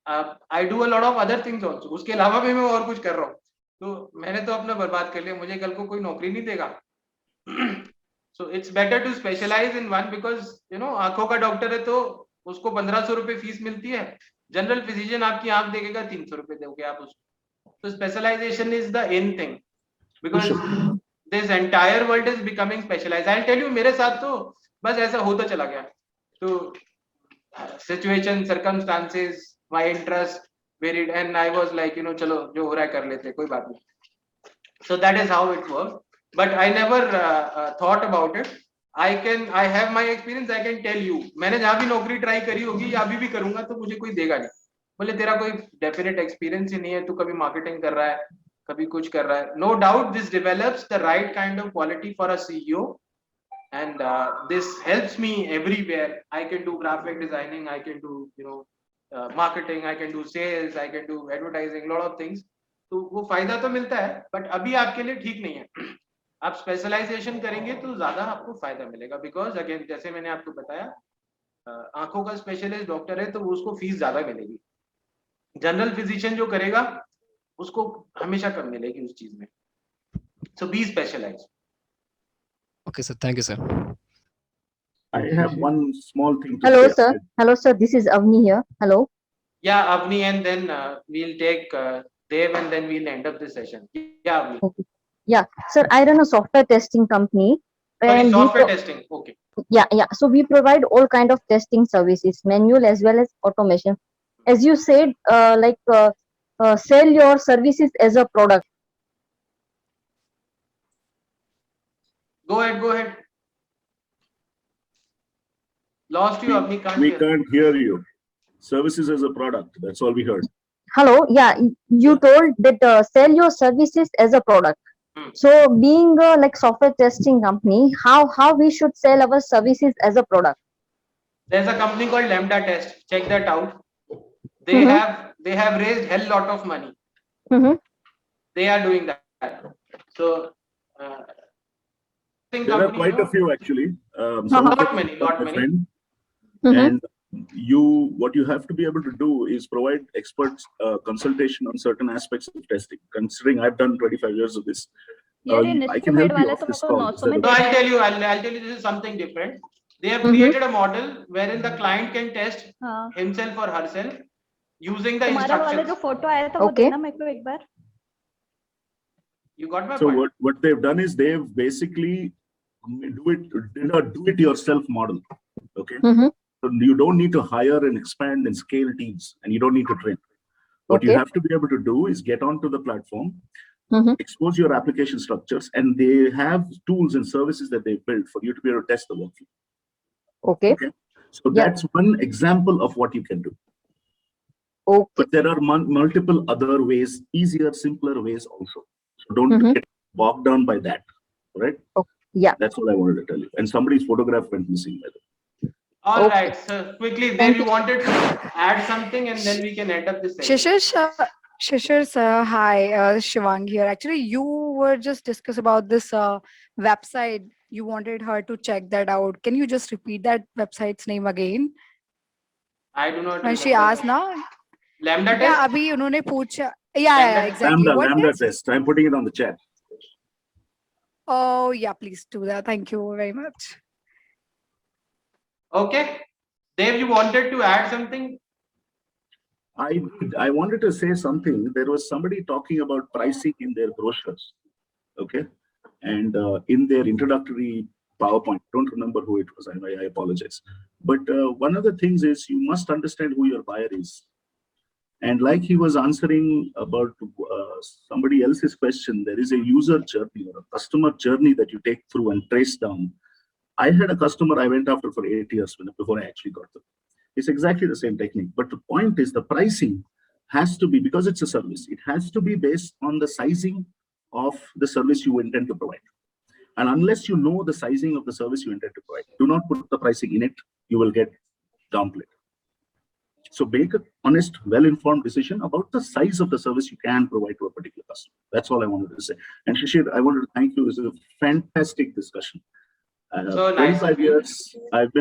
I do a lot of other things also. उसके अलावा भी मैं और कुछ कर रहा हूँ. तो मैंने तो अपना बर्बाद कर लिया. मुझे कल को कोई नौकरी नहीं देगा. So it's better to specialise in one, because you know, आंखों का डॉक्टर है तो उसको 1500 रुपए फीस मिलती है. जनरल फिजिशियन आपकी आंख देखेगा 300 रुपए दोगे आप उसको. So specialization is the in thing, because this entire world is becoming specialized. I'll tell you, मेरे साथ तो बस ऐसा होता चला गया. तो situation, circumstances, my interest varied, and I was like, you know, चलो जो हो रहा है कर लेते, कोई बात नहीं. So that is how it works. But I never thought about it. I have my experience. I can tell you, मैंने जहाँ भी नौकरी ट्राई करी होगी या अभी भी करूंगा तो मुझे कोई देगा नहीं. बोले तेरा कोई डेफिनेट एक्सपीरियंस ही नहीं है, तू कभी मार्केटिंग कर रहा है, कभी कुछ कर रहा है. No doubt this develops the right kind of quality for a CEO, and this helps me everywhere. I can do graphic designing, I can do, you know, marketing, I can do sales, I can do advertising, lot of things. तो वो फायदा तो मिलता है, but अभी आपके लिए ठीक नहीं है. आप स्पेशलाइजेशन करेंगे तो ज्यादा आपको फायदा मिलेगा, बिकॉज अगेन जैसे मैंने आपको बताया, आंखों का स्पेशलिस्ट डॉक्टर है तो उसको फीस ज्यादा मिलेगी. जनरल फिजिशियन जो करेगा उसको हमेशा कम मिलेगी उस चीज में. So be specialized. Okay, sir. Thank you, sir. I have one small thing to Hello, say. sir. Hello, sir. This is Avni here. Hello. Yeah, Avni, and then we'll take Dev, and then we'll end up this session. Yeah, Avni. Okay. Yeah, sir. I run a software testing company. Sorry, and software testing. Okay. Yeah. So we provide all kind of testing services, manual as well as automation. As you said, sell your services as a product. Go ahead. Lost you, Avni. We can't hear you. Services as a product. That's all we heard. Hello. Yeah, you told that sell your services as a product. So being like software testing company, how we should sell our services as a product? There's a company called Lambda Test. Check that out. They have raised hell lot of money. They are doing that. So There are quite a few actually. Not many. And what you have to be able to do is provide experts consultation on certain aspects of testing. Considering I've done 25 years of this, I can help you off this call. No, I'll tell you this is something different. They have created a model wherein the client can test himself or herself using the instructions. जो photo आया था वो देना मेरे को एक बार. You got my So point? what they've done is they've basically did a do-it-yourself model. Okay. So you don't need to hire and expand and scale teams, and you don't need to train. What you have to be able to do is get onto the platform, expose your application structures, and they have tools and services that they've built for you to be able to test the workflow. Okay. So that's one example of what you can do. But there are multiple other ways, easier, simpler ways also. So don't get bogged down by that, right? Yeah. That's what I wanted to tell you. And somebody's photograph went missing, by the way. All right, so quickly, then you wanted to add something, and then we can end up this session. Shishir sir, hi, Shivang here. Actually, you were just discuss about this website. You wanted her to check that out. Can you just repeat that website's name again? I do not. When she asked now. Lambda test. Yeah, अभी उन्होंने पूछा. Yeah, exactly. Lambda test. I'm putting it on the chat. Oh, yeah, please do that. Thank you very much. Okay. Dave, you wanted to add something? I wanted to say something. There was somebody talking about pricing in their brochures, okay, and in their introductory PowerPoint. Don't remember who it was. I apologize. But one of the things is you must understand who your buyer is. And like he was answering about somebody else's question, there is a user journey or a customer journey that you take through and trace down. I had a customer I went after for 8 years before I actually got them. It's exactly the same technique. But the point is the pricing has to be, because it's a service, it has to be based on the sizing of the service you intend to provide. And unless you know the sizing of the service you intend to provide, do not put the pricing in it, you will get downplayed. So make an honest, well-informed decision about the size of the service you can provide to a particular customer. That's all I wanted to say. And Shishir, I wanted to thank you. This is a fantastic discussion. So nice 25 of you. years, I've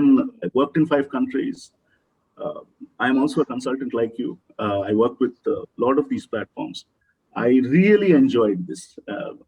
worked in 5 countries. I'm also a consultant like you. I work with a lot of these platforms. I really enjoyed this.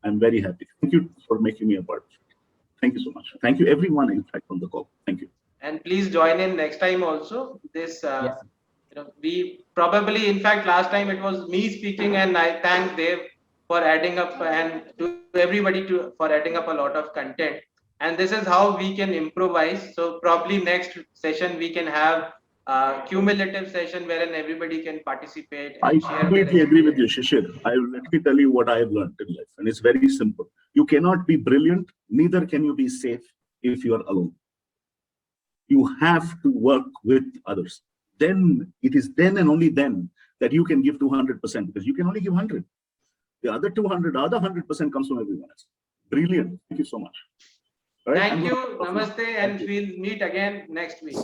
I'm very happy. Thank you for making me a part of it. Thank you so much. Thank you everyone, in fact, on the call. Thank you. And please join in next time also. This, you know, we probably, in fact, last time it was me speaking, and I thank Dave for adding up, and to everybody for adding up a lot of content. And this is how we can improvise. So probably next session we can have a cumulative session wherein everybody can participate. I And share their completely agree with you, Shishir. Let me tell you what I have learned in life, and it's very simple. You cannot be brilliant, neither can you be safe if you are alone. You have to work with others. Then it is then and only then that you can give 200%, because you can only give 100. The other 200, other 100% comes from everyone else. Brilliant. Thank you so much. All right, Thank I'm you. gonna- Namaste, and we'll meet again next week.